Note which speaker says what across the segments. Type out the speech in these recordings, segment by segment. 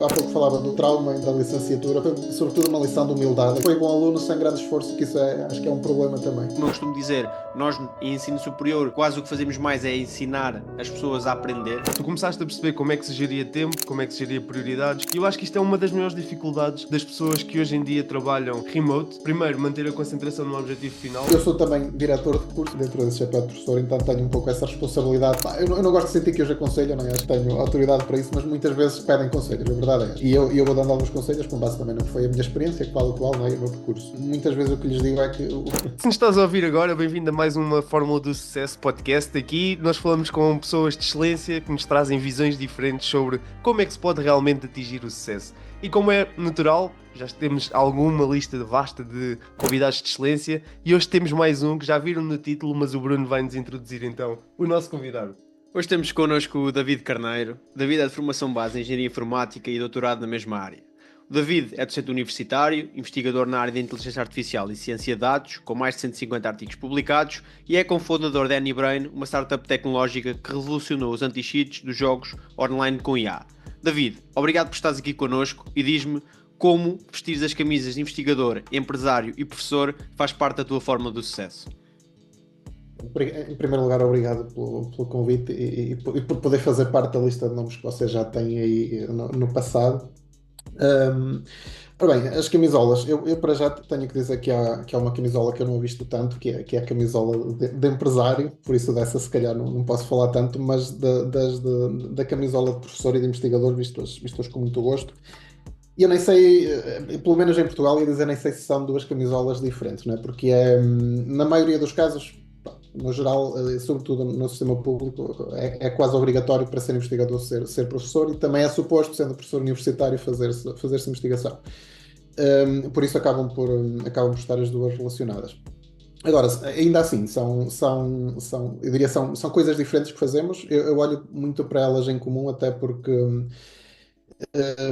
Speaker 1: Há pouco falava do trauma da licenciatura, foi sobretudo uma lição de humildade. Foi bom aluno sem grande esforço, que isso acho que é um problema também.
Speaker 2: Como eu costumo dizer, nós em ensino superior quase o que fazemos mais é ensinar as pessoas a aprender.
Speaker 3: Tu começaste a perceber como é que se geria tempo, como é que se geria prioridades, e eu acho que isto é uma das maiores dificuldades das pessoas que hoje em dia trabalham remote. Primeiro, manter a concentração no objetivo final.
Speaker 1: Eu sou também diretor de curso dentro desse chapéu de professor, então tenho um pouco essa responsabilidade. Eu não gosto de sentir que hoje aconselho, não é? Acho que tenho autoridade para isso, mas muitas vezes pedem conselhos, a verdade é essa. E eu vou dando alguns conselhos com base também no que foi a minha experiência, que vale o qual, não é? O meu percurso. Muitas vezes o que lhes digo é que
Speaker 3: Se nos estás a ouvir agora, bem-vindo a mais uma Fórmula do Sucesso podcast. Aqui nós falamos com pessoas de excelência que nos trazem visões diferentes sobre como é que se pode realmente atingir o sucesso. E como é natural, já temos alguma lista vasta de convidados de excelência e hoje temos mais um que já viram no título, mas o Bruno vai nos introduzir então o nosso convidado.
Speaker 2: Hoje temos connosco o David Carneiro. O David é de formação base em Engenharia Informática e doutorado na mesma área. O David é docente universitário, investigador na área de Inteligência Artificial e Ciência de Dados, com mais de 150 artigos publicados, e é cofundador da AnyBrain, uma startup tecnológica que revolucionou os anti-cheats dos jogos online com IA. David, obrigado por estares aqui connosco e diz-me como vestir as camisas de investigador, empresário e professor faz parte da tua forma do sucesso.
Speaker 1: Em primeiro lugar, obrigado pelo convite e por poder fazer parte da lista de nomes que vocês já têm aí no passado. Um, Ora bem, as camisolas, eu para já tenho que dizer que há uma camisola que eu não he visto tanto, que é a camisola de empresário, por isso dessa se calhar não posso falar tanto, mas da camisola de professor e de investigador, visto-as com muito gosto. E eu nem sei, pelo menos em Portugal, ia dizer, nem sei se são duas camisolas diferentes, não é? Porque na maioria dos casos, pá, no geral, sobretudo no sistema público, é quase obrigatório para ser investigador ser professor e também é suposto, sendo professor universitário, fazer-se investigação. Por isso acabam por estar as duas relacionadas. Agora, ainda assim, eu diria, são coisas diferentes que fazemos. Eu olho muito para elas em comum, até porque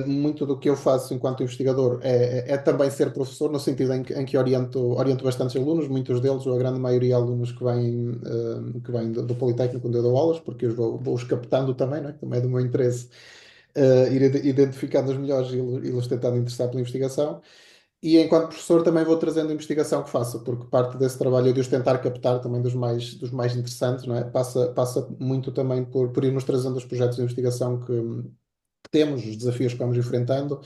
Speaker 1: muito do que eu faço enquanto investigador é também ser professor, no sentido em que oriento bastantes alunos, muitos deles, ou a grande maioria, alunos que vêm do Politécnico, onde eu dou aulas, porque eu vou-os captando também, não é? Também é do meu interesse ir identificando os melhores e los tentando interessar pela investigação. E enquanto professor também vou trazendo a investigação que faço, porque parte desse trabalho é de os tentar captar também dos mais interessantes, não é? Passa muito também por irmos trazendo os projetos de investigação que temos, os desafios que vamos enfrentando,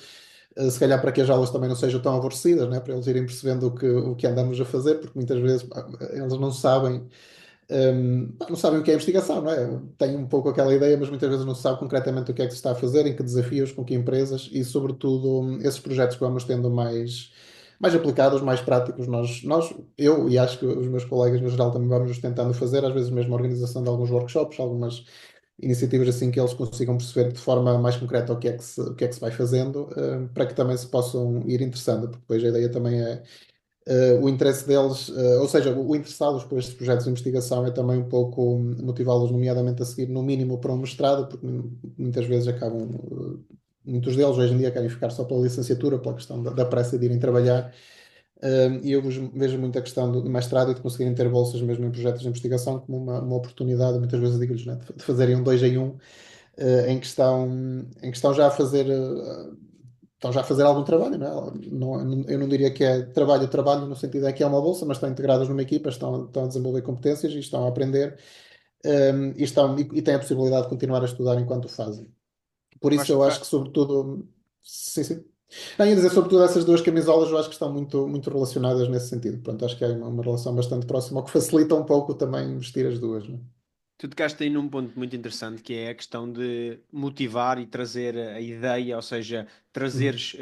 Speaker 1: se calhar para que as aulas também não sejam tão aborrecidas, né? Para eles irem percebendo o que andamos a fazer, porque muitas vezes eles não sabem o que é investigação, não é? Têm um pouco aquela ideia, mas muitas vezes não se sabe concretamente o que é que se está a fazer, em que desafios, com que empresas e, sobretudo, esses projetos que vamos tendo mais aplicados, mais práticos, eu e acho que os meus colegas no geral também vamos nos tentando fazer, às vezes mesmo a organização de alguns workshops, algumas iniciativas assim que eles consigam perceber de forma mais concreta o que é que se vai fazendo, para que também se possam ir interessando, porque depois a ideia também é o interesse deles, ou seja, o interessá-los por estes projetos de investigação é também um pouco motivá-los, nomeadamente a seguir no mínimo para um mestrado, porque muitas vezes muitos deles hoje em dia querem ficar só pela licenciatura, pela questão da pressa de irem trabalhar. E eu vejo muito a questão do mestrado e de conseguirem ter bolsas mesmo em projetos de investigação como uma oportunidade, muitas vezes digo-lhes, né, de fazerem um 2 em 1, em que estão já a fazer. Estão já a fazer algum trabalho, não é? Eu não diria que é trabalho no sentido é que é uma bolsa, mas estão integradas numa equipa, estão a desenvolver competências e estão a aprender, e têm a possibilidade de continuar a estudar enquanto o fazem. Por
Speaker 2: Eu
Speaker 1: isso
Speaker 2: acho
Speaker 1: eu acho
Speaker 2: que
Speaker 1: que sobretudo, sim, sim. Não, ia dizer, sobretudo essas duas camisolas eu acho que estão muito, muito relacionadas nesse sentido. Pronto, acho que há uma relação bastante próxima, o que facilita um pouco também vestir as duas, não é?
Speaker 2: tu tocaste aí num ponto muito interessante que é a questão de motivar e trazer a ideia, ou seja,
Speaker 1: Uhum.
Speaker 2: trazeres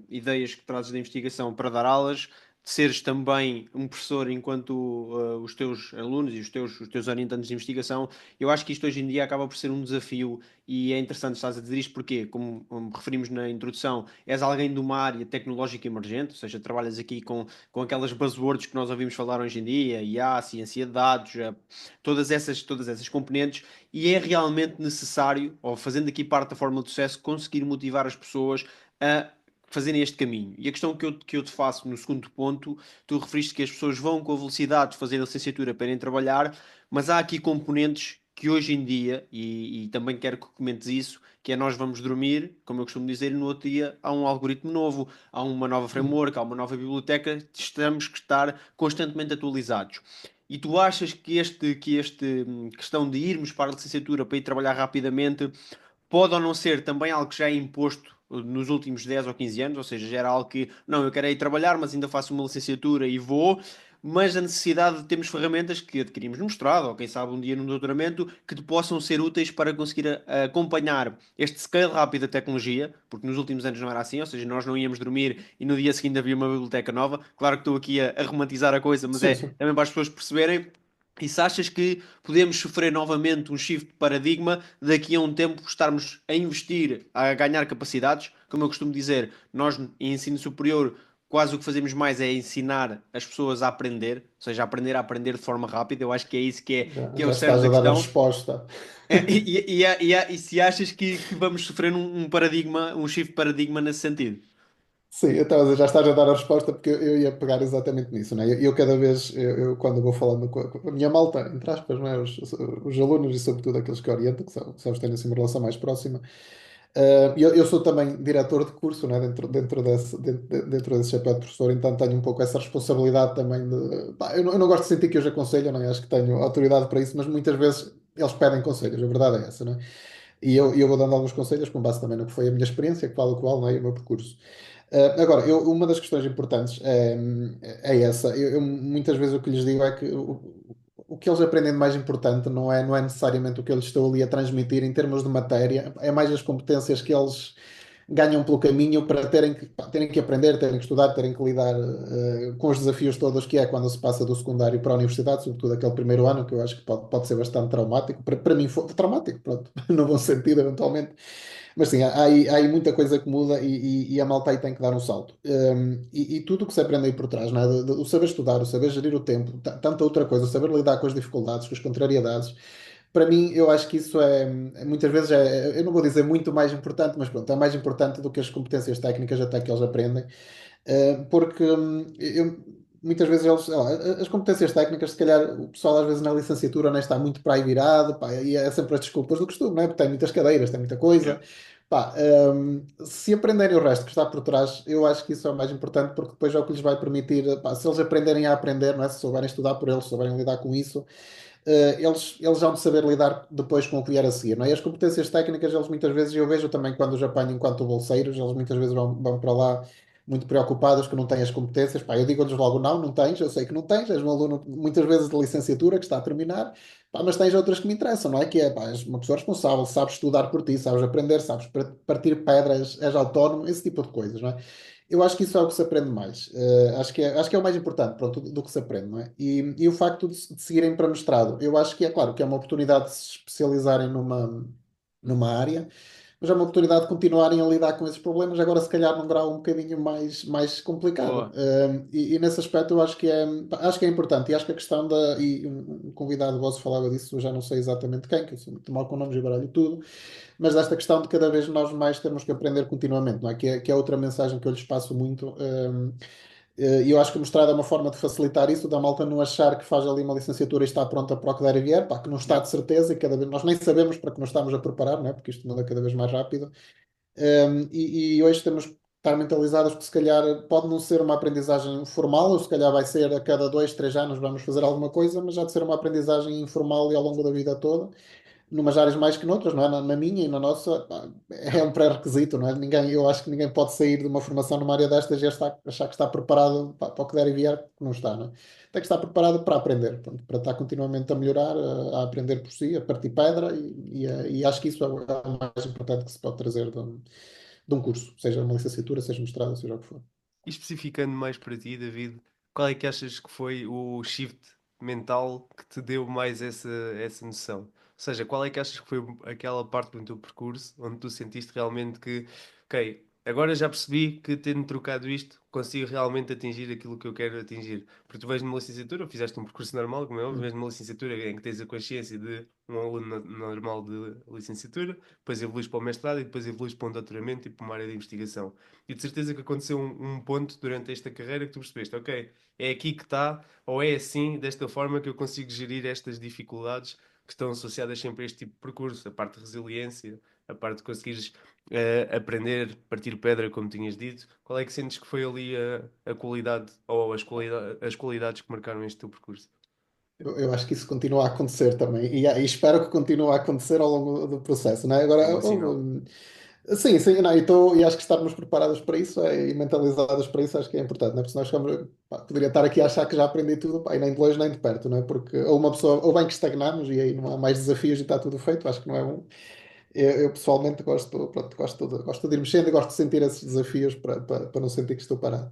Speaker 2: ideias que trazes da investigação para dar aulas, de seres também um professor enquanto os teus alunos e os teus orientantes de investigação. Eu acho que isto hoje em dia acaba por ser um desafio e é interessante estás a dizer isto porque, como referimos na introdução, és alguém de uma área tecnológica emergente, ou seja, trabalhas aqui com aquelas buzzwords que nós ouvimos falar hoje em dia, IA, ciência de dados, todas essas componentes, e é realmente necessário, ou fazendo aqui parte da fórmula de sucesso, conseguir motivar as pessoas a fazerem este caminho. E a questão que eu te faço no segundo ponto, tu referiste que as pessoas vão com a velocidade de fazer a licenciatura para irem trabalhar, mas há aqui componentes que hoje em dia, e também quero que comentes isso, que é nós vamos dormir, como eu costumo dizer, e no outro dia há um algoritmo novo, há uma nova framework, há uma nova biblioteca, temos que estar constantemente atualizados. E tu achas que questão de irmos para a licenciatura para ir trabalhar rapidamente pode ou não ser também algo que já é imposto nos últimos 10 ou 15 anos, ou seja, já era algo que, não, eu quero ir trabalhar, mas ainda faço uma licenciatura e vou, mas a necessidade de termos ferramentas que adquirimos no mestrado, ou quem sabe um dia no doutoramento, que te possam ser úteis para conseguir acompanhar este scale rápido da tecnologia, porque nos últimos anos não era assim, ou seja, nós não íamos dormir e no dia seguinte havia uma biblioteca nova. Claro que estou aqui a romantizar a coisa, mas
Speaker 1: Sim,
Speaker 2: é
Speaker 1: sim.
Speaker 2: também para as pessoas perceberem. E se achas que podemos sofrer novamente um shift de paradigma, daqui a um tempo estarmos a investir, a ganhar capacidades? Como eu costumo dizer, nós em ensino superior quase o que fazemos mais é ensinar as pessoas a aprender, ou seja, a aprender de forma rápida. Eu acho que é isso que é o
Speaker 1: Já
Speaker 2: cerne
Speaker 1: estás a
Speaker 2: da
Speaker 1: dar a
Speaker 2: questão.
Speaker 1: resposta.
Speaker 2: E se achas que vamos sofrer um paradigma, um shift de paradigma nesse sentido?
Speaker 1: Sim, então já estás a dar a resposta porque eu ia pegar exatamente nisso, não é? Eu cada vez, quando vou falando com a minha malta, entre aspas, não é? Os alunos e sobretudo aqueles que orientam, que sabes, têm assim uma relação mais próxima. Eu sou também diretor de curso, né? Dentro desse chapéu de professor, então tenho um pouco essa responsabilidade também de. Pá, eu não gosto de sentir que eu já aconselho, não é? Acho que tenho autoridade para isso, mas muitas vezes eles pedem conselhos, a verdade é essa, não é? E eu vou dando alguns conselhos com base também no que foi a minha experiência, que vale o qual, não é? E o meu percurso. Agora, uma das questões importantes é essa. Muitas vezes o que lhes digo é que o que eles aprendem de mais importante não é necessariamente o que eu lhes estou ali a transmitir em termos de matéria, é mais as competências que eles ganham pelo caminho para terem que aprender, terem que estudar, terem que lidar com os desafios todos que é quando se passa do secundário para a universidade, sobretudo aquele primeiro ano, que eu acho que pode ser bastante traumático. Para mim foi traumático, pronto, no bom sentido, eventualmente. Mas sim, há aí muita coisa que muda e a malta aí tem que dar um salto. E tudo o que se aprende aí por trás, não é? O saber estudar, o saber gerir o tempo, tanta outra coisa, o saber lidar com as dificuldades, com as contrariedades. Para mim, eu acho que isso muitas vezes eu não vou dizer muito mais importante, mas pronto, é mais importante do que as competências técnicas até que eles aprendem. Porque muitas vezes eles, sei lá, as competências técnicas, se calhar o pessoal às vezes na licenciatura não está muito para aí virado, pá, e é sempre as desculpas do costume, não é? Porque tem muitas cadeiras, tem muita coisa. Pá, se aprenderem o resto que está por trás, eu acho que isso é o mais importante, porque depois é o que lhes vai permitir, pá, se eles aprenderem a aprender, não é? Se souberem estudar por eles, se souberem lidar com isso, eles vão de saber lidar depois com o que vier a seguir, não é? E as competências técnicas, eles muitas vezes, eu vejo também quando os apanho enquanto bolseiros, eles muitas vezes vão para lá muito preocupados que não têm as competências. Pá, eu digo-lhes logo, não, não tens, eu sei que não tens, és um aluno muitas vezes de licenciatura que está a terminar, pá, mas tens outras que me interessam, não é? Que é, pá, és uma pessoa responsável, sabes estudar por ti, sabes aprender, sabes partir pedras, és autónomo, esse tipo de coisas, não é? Eu acho que isso é o que se aprende mais. Acho que é o mais importante, pronto, do que se aprende, não é? E o facto de seguirem para mestrado, eu acho que é claro que é uma oportunidade de se especializarem numa área, mas é uma oportunidade de continuarem a lidar com esses problemas, agora se calhar num grau um bocadinho mais complicado.
Speaker 2: Boa.
Speaker 1: E nesse aspecto eu acho que é importante, e acho que a questão e um convidado vosso falava disso, eu já não sei exatamente quem, que eu sou muito mal com nomes e baralho tudo, mas desta questão de cada vez nós mais temos que aprender continuamente, não é? Que é outra mensagem que eu lhes passo muito. E eu acho que o mestrado é uma forma de facilitar isso, da malta não achar que faz ali uma licenciatura e está pronta para o que der e vier, pá, que não está
Speaker 2: Yeah.
Speaker 1: de certeza, e cada vez nós nem sabemos para que nos estamos a preparar, não é? Porque isto muda cada vez mais rápido. E hoje temos que estar mentalizados que se calhar pode não ser uma aprendizagem formal, ou se calhar vai ser a cada 2, 3 anos vamos fazer alguma coisa, mas já de ser uma aprendizagem informal e ao longo da vida toda numas áreas mais que noutras, não é? Na minha e na nossa, pá, é um pré-requisito, não é? Eu acho que ninguém pode sair de uma formação numa área destas e achar que está preparado para o que der e vier, porque não está, não é? Tem que estar preparado para aprender, pronto, para estar continuamente a melhorar, a aprender por si, a partir pedra, e acho que isso é o mais importante que se pode trazer de um curso, seja uma licenciatura, seja mestrado, seja o que for.
Speaker 3: E especificando mais para ti, David, qual é que achas que foi o shift mental que te deu mais essa noção? Ou seja, qual é que achas que foi aquela parte do teu percurso onde tu sentiste realmente que, ok, agora já percebi que tendo trocado isto, consigo realmente atingir aquilo que eu quero atingir? Porque tu vais numa licenciatura, fizeste um percurso normal, como é óbvio, vais numa licenciatura em que tens a consciência de um aluno normal de licenciatura, depois evoluís para o mestrado e depois evoluís para um doutoramento e para uma área de investigação. E de certeza que aconteceu um ponto durante esta carreira que tu percebeste, ok, é aqui que está, ou é assim, desta forma que eu consigo gerir estas dificuldades que estão associadas sempre a este tipo de percurso, a parte de resiliência, a parte de conseguires aprender, partir pedra, como tinhas dito. Qual é que sentes que foi ali a qualidade ou as qualidades que marcaram este teu percurso?
Speaker 1: Eu acho que isso continua a acontecer também e espero que continue a acontecer ao longo do processo, não é?
Speaker 3: É um
Speaker 1: Agora,
Speaker 3: bom sinal.
Speaker 1: sim, sim, não, e acho que estarmos preparados para isso e mentalizados para isso acho que é importante, não é? Porque senão chegamos, pá, poderia estar aqui a achar que já aprendi tudo, pá, e nem de longe nem de perto, não é? Porque ou uma pessoa, ou bem que estagnamos e aí não há mais desafios e está tudo feito, acho que não é bom. Eu pessoalmente gosto, pronto, gosto de ir mexendo e gosto de sentir esses desafios para não sentir que estou parado.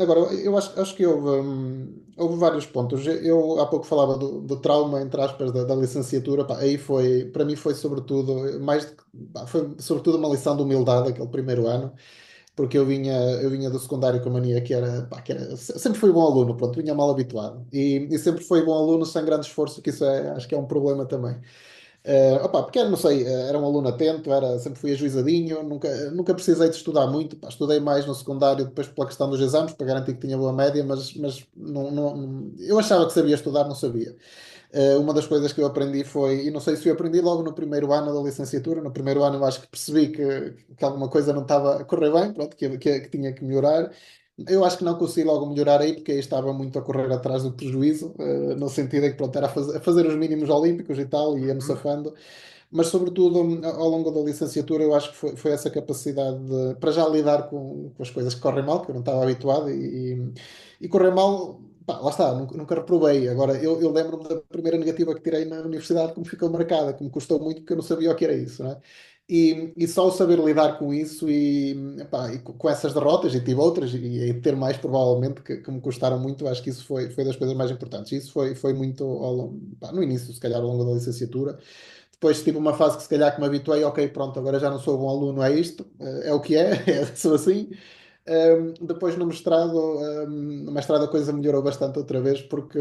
Speaker 1: Agora, eu acho que houve vários pontos. Eu há pouco falava do trauma, entre aspas, da licenciatura. Pá, aí foi, para mim foi sobretudo, foi sobretudo uma lição de humildade aquele primeiro ano, porque eu vinha do secundário com a mania sempre fui bom aluno, pronto, vinha mal habituado. E sempre fui bom aluno sem grande esforço, que isso acho que é um problema também. Opa, porque não sei, era um aluno atento, sempre fui ajuizadinho, nunca precisei de estudar muito. Pá, estudei mais no secundário, depois pela questão dos exames, para garantir que tinha boa média, mas eu achava que sabia estudar, não sabia. Uma das coisas que eu aprendi foi, e não sei se eu aprendi logo no primeiro ano da licenciatura, no primeiro ano eu acho que percebi que alguma coisa não estava a correr bem, pronto, que tinha que melhorar. Eu acho que não consegui logo melhorar aí, porque aí estava muito a correr atrás do prejuízo, no sentido em que pronto, era a fazer os mínimos olímpicos e tal, e ia-me
Speaker 3: Uhum.
Speaker 1: safando. Mas, sobretudo, ao longo da licenciatura, eu acho que foi essa capacidade de, para já lidar com as coisas que correm mal, que eu não estava habituado, e correr mal, pá, lá está, nunca reprovei. Agora, eu lembro-me da primeira negativa que tirei na universidade, como ficou marcada, que me custou muito, porque eu não sabia o que era isso, não é? E só o saber lidar com isso epá, e com essas derrotas, e tive outras, e ter mais provavelmente, que me custaram muito, acho que isso foi das coisas mais importantes. Isso foi muito pá, no início, se calhar, ao longo da licenciatura. Depois tive uma fase que se calhar que me habituei, ok, pronto, agora já não sou bom aluno, é isto, é o que é, sou assim. Depois no mestrado a coisa melhorou bastante outra vez, porque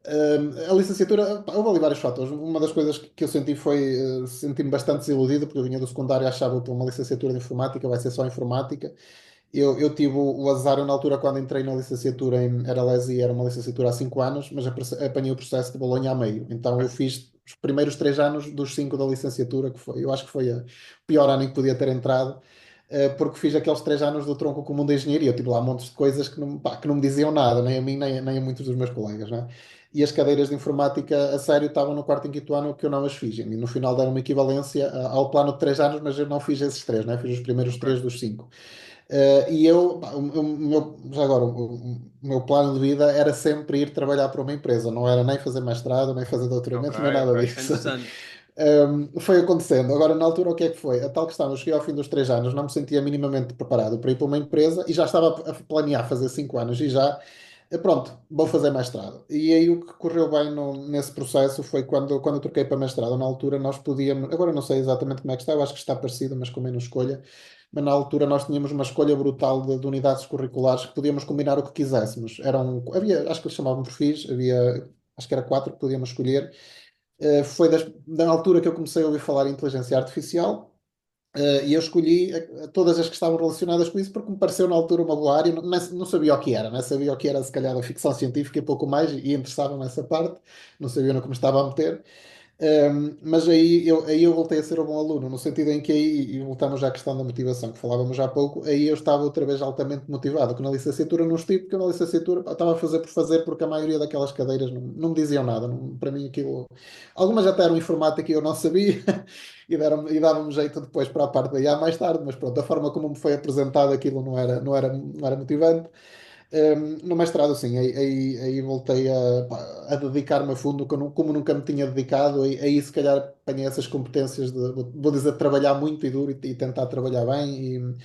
Speaker 1: a licenciatura, pá, houve ali vários fatores. Uma das coisas que eu senti foi sentir-me bastante desiludido, porque eu vinha do secundário e achava que uma licenciatura de informática vai ser só informática. Eu tive o azar, eu, na altura, quando entrei na licenciatura era LESI, era uma licenciatura há 5 anos, mas apanhei o processo de Bolonha a meio. Então eu fiz os primeiros 3 anos dos 5 da licenciatura, eu acho que foi o pior ano em que podia ter entrado, porque fiz aqueles 3 anos do tronco comum de engenharia. Eu tive lá montes de coisas que não me diziam nada, nem a mim, nem a muitos dos meus colegas, né? E as cadeiras de informática a sério estavam no quarto e quinto ano que eu não as fiz. E no final deram uma equivalência ao plano de 3 anos, mas eu não fiz esses 3, né? Fiz os primeiros
Speaker 3: Ok,
Speaker 1: 3 dos 5. E eu, pá, já agora, o meu plano de vida era sempre ir trabalhar para uma empresa, não era nem fazer mestrado, nem fazer
Speaker 2: Ok,
Speaker 1: doutoramento, nem nada
Speaker 2: ok, isso é
Speaker 1: disso.
Speaker 2: interessante.
Speaker 1: Foi acontecendo. Agora, na altura, o que é que foi? A tal questão, eu cheguei ao fim dos 3 anos, não me sentia minimamente preparado para ir para uma empresa e já estava a planear fazer 5 anos e já, pronto, vou fazer mestrado. E aí o que correu bem nesse processo foi quando eu troquei para mestrado. Na altura, nós podíamos, agora não sei exatamente como é que está, eu acho que está parecido, mas com menos escolha. Mas na altura nós tínhamos uma escolha brutal de unidades curriculares que podíamos combinar o que quiséssemos. Acho que eles chamavam perfis, acho que era 4 que podíamos escolher. Foi da altura que eu comecei a ouvir falar em inteligência artificial, e eu escolhi todas as que estavam relacionadas com isso porque me pareceu na altura uma boa área. Não sabia o que era, né? Sabia o que era se calhar a ficção científica e pouco mais, e interessava nessa parte, não sabia no que me estava a meter. Mas aí eu voltei a ser um bom aluno, no sentido em que aí, e voltamos já à questão da motivação, que falávamos já há pouco, aí eu estava outra vez altamente motivado, que na licenciatura não estive, porque eu na licenciatura, pá, estava a fazer por fazer, porque a maioria daquelas cadeiras não me diziam nada, para mim aquilo, algumas até eram informática e eu não sabia, e dava-me jeito depois para a parte da IA mais tarde, mas pronto, a forma como me foi apresentado aquilo não era motivante. No mestrado, sim, aí voltei a dedicar-me a fundo, como nunca me tinha dedicado. Aí se calhar apanhei essas competências de, vou dizer, trabalhar muito e duro e tentar trabalhar bem.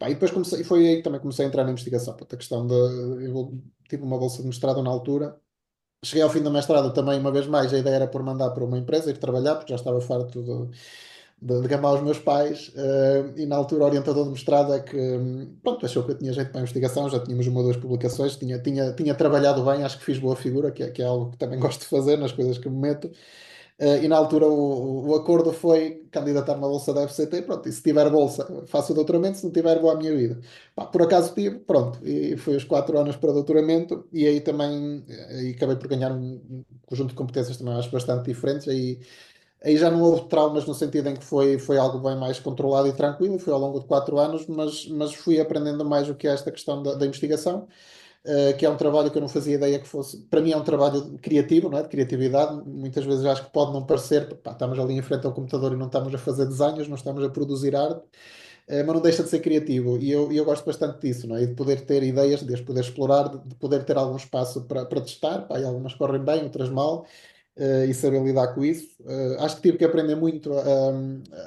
Speaker 1: E depois foi aí que também comecei a entrar na investigação. Portanto, a questão de. Tive uma bolsa de mestrado na altura. Cheguei ao fim do mestrado também, uma vez mais, a ideia era por mandar para uma empresa, ir trabalhar, porque já estava farto de gamar os meus pais, e na altura o orientador de mestrado é que, pronto, achou que eu tinha jeito para a investigação, já tínhamos uma ou duas publicações, tinha trabalhado bem, acho que fiz boa figura, que é algo que também gosto de fazer nas coisas que me meto. E na altura o acordo foi candidatar-me à bolsa da FCT, pronto, e se tiver bolsa faço o doutoramento, se não tiver vou à minha vida. Pá, por acaso tive, pronto, e foi os 4 anos para doutoramento e aí também aí acabei por ganhar um conjunto de competências também acho bastante diferentes, aí já não houve traumas no sentido em que foi algo bem mais controlado e tranquilo, foi ao longo de 4 anos, mas fui aprendendo mais o que é esta questão da investigação, que é um trabalho que eu não fazia ideia que fosse. Para mim é um trabalho criativo, não é? De criatividade. Muitas vezes acho que pode não parecer, pá, estamos ali em frente ao computador e não estamos a fazer desenhos, não estamos a produzir arte, mas não deixa de ser criativo. E eu gosto bastante disso, não é? E de poder ter ideias, de as poder explorar, de poder ter algum espaço para testar, pá, e algumas correm bem, outras mal, e saber lidar com isso. Acho que tive que aprender muito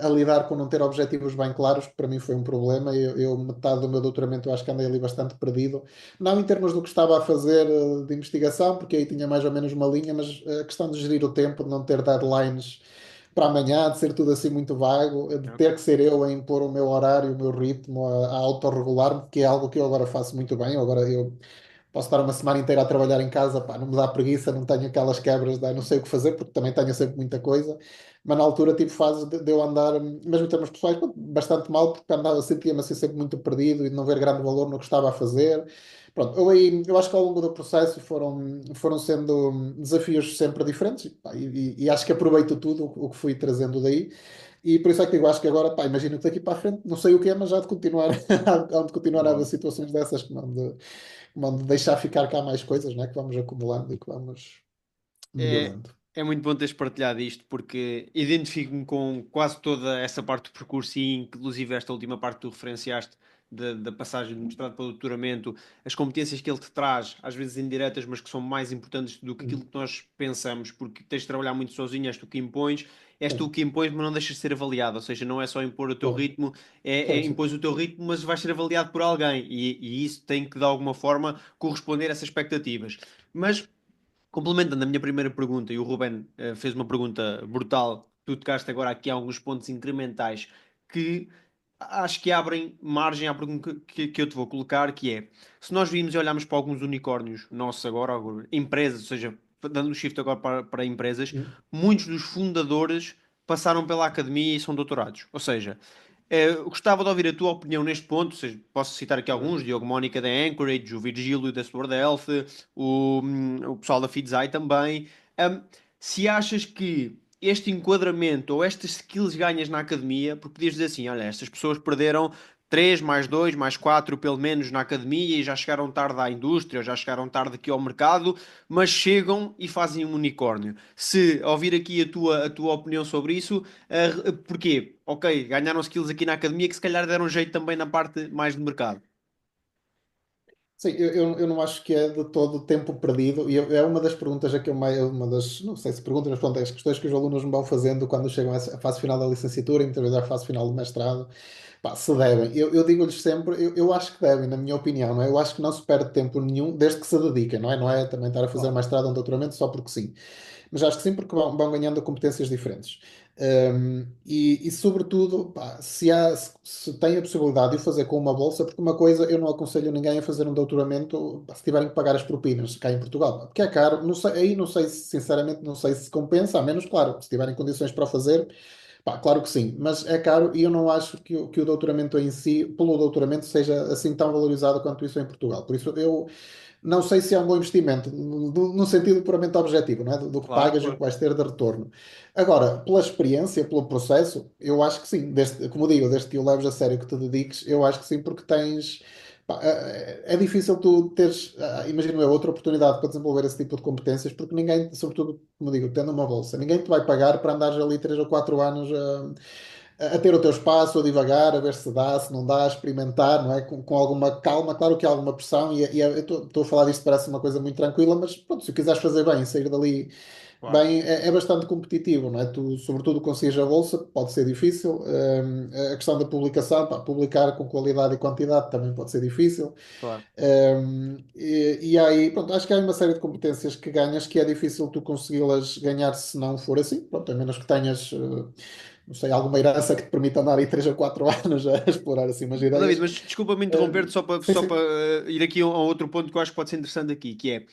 Speaker 1: a lidar com não ter objetivos bem claros, que para mim foi um problema. Metade do meu doutoramento, eu acho que andei ali bastante perdido. Não em termos do que estava a fazer de investigação, porque aí tinha mais ou menos uma linha, mas a questão de gerir o tempo, de não ter deadlines para amanhã, de ser tudo assim muito vago, de ter
Speaker 2: Ok.
Speaker 1: que ser eu a impor o meu horário, o meu ritmo, a autorregular-me, que é algo que eu agora faço muito bem. Agora eu posso estar uma semana inteira a trabalhar em casa, pá, não me dá preguiça, não tenho aquelas quebras de não sei o que fazer, porque também tenho sempre muita coisa. Mas na altura tive fases de eu andar, mesmo em termos pessoais, pá, bastante mal, porque andava, sentia-me assim sempre muito perdido e de não ver grande valor no que estava a fazer. Pronto, eu acho que ao longo do processo foram sendo desafios sempre diferentes, pá, e acho que aproveito tudo o que fui trazendo daí. E por isso é que digo, acho que agora, pá, imagino que daqui para a frente, não sei o que é, mas já há de continuar, há de continuar a haver
Speaker 2: Boa.
Speaker 1: situações dessas que não de deixar ficar cá mais coisas, né, que vamos acumulando e que vamos
Speaker 2: É,
Speaker 1: melhorando.
Speaker 2: é muito bom teres partilhado isto, porque identifico-me com quase toda essa parte do percurso e inclusive esta última parte que tu referenciaste da passagem do mestrado para o doutoramento, as competências que ele te traz, às vezes indiretas, mas que são mais importantes do que aquilo
Speaker 1: Uhum.
Speaker 2: que nós pensamos, porque tens de trabalhar muito sozinho, és tu
Speaker 1: Sim,
Speaker 2: que impões, mas não deixas de ser avaliado, ou seja, não é só impor o teu
Speaker 1: claro.
Speaker 2: ritmo,
Speaker 1: Sim, sim.
Speaker 2: impões o teu ritmo, mas vais ser avaliado por alguém, e isso tem que de alguma forma corresponder a essas expectativas. Mas complementando a minha primeira pergunta, e o Ruben fez uma pergunta brutal, tu tocaste agora aqui alguns pontos incrementais que acho que abrem margem à pergunta que eu te vou colocar, que é, se nós vimos e olharmos para alguns unicórnios nossos agora, empresas, ou seja, dando um shift agora para empresas,
Speaker 1: Uhum.
Speaker 2: muitos dos fundadores passaram pela academia e são doutorados. Ou seja, eu gostava de ouvir a tua opinião neste ponto. Ou seja, posso citar aqui alguns: Diogo Mónica da Anchorage, o Virgílio da Sword Health, o pessoal da Fidzai também. Um, Se achas que este enquadramento ou estas skills ganhas na academia, porque podias dizer assim: olha, estas pessoas perderam 3 mais 2 mais 4 pelo menos na academia e já chegaram tarde à indústria, ou já chegaram tarde aqui ao mercado, mas chegam e fazem um unicórnio. Se ouvir aqui a tua opinião sobre isso, porquê? Ok, ganharam skills aqui na academia que se calhar deram jeito também na parte mais de mercado.
Speaker 1: Sim, eu não acho que é de todo o tempo perdido, e é uma das perguntas a que eu mais, uma das, não sei se perguntas, mas pronto, é as questões que os alunos me vão fazendo quando chegam à fase final da licenciatura, e muitas vezes à fase final do mestrado. Pá, se devem. Eu digo-lhes sempre, eu acho que devem, na minha opinião, não é? Eu acho que não se perde tempo nenhum desde que se dediquem, não é? Não é também estar a fazer
Speaker 2: Claro.
Speaker 1: mestrado ou um doutoramento só porque sim. Mas acho que sim, porque vão ganhando competências diferentes. Sobretudo, pá, se tem a possibilidade de o fazer com uma bolsa, porque uma coisa eu não aconselho ninguém a fazer um doutoramento, pá, se tiverem que pagar as propinas cá em Portugal, pá, porque é caro, não sei, aí não sei, sinceramente, não sei se compensa, a menos, claro, se tiverem condições para o fazer, pá, claro que sim, mas é caro e eu não acho que o doutoramento em si, pelo doutoramento, seja assim tão valorizado quanto isso em Portugal. Por isso eu não sei se é um bom investimento, no sentido puramente objetivo, não é? Do que
Speaker 2: Claro,
Speaker 1: pagas e o que
Speaker 2: claro.
Speaker 1: vais ter de retorno. Agora, pela experiência, pelo processo, eu acho que sim. Como digo, desde que o leves a sério que te dediques, eu acho que sim, porque tens. Pá, é difícil tu teres, imagino eu, outra oportunidade para desenvolver esse tipo de competências, porque ninguém, sobretudo, como digo, tendo uma bolsa, ninguém te vai pagar para andares ali 3 ou 4 anos a ter o teu espaço, a divagar, a ver se dá, se não dá, a experimentar, não é? Com alguma calma, claro que há alguma pressão, eu estou a falar disto, parece uma coisa muito tranquila, mas pronto, se o quiseres fazer bem, sair dali
Speaker 2: Claro.
Speaker 1: bem, é bastante competitivo, não é? Tu, sobretudo, conseguires a bolsa, pode ser difícil. A questão da publicação, pá, publicar com qualidade e quantidade também pode ser difícil.
Speaker 2: Claro.
Speaker 1: E aí, pronto, acho que há uma série de competências que ganhas que é difícil tu consegui-las ganhar se não for assim, pronto, a menos que tenhas. Não sei, alguma herança que te permita andar aí 3 ou 4 anos a explorar assim umas
Speaker 2: Ó, David,
Speaker 1: ideias.
Speaker 2: mas desculpa-me interromper-te
Speaker 1: Um,
Speaker 2: só para
Speaker 1: sim, sim.
Speaker 2: ir aqui a outro ponto que eu acho que pode ser interessante aqui, que é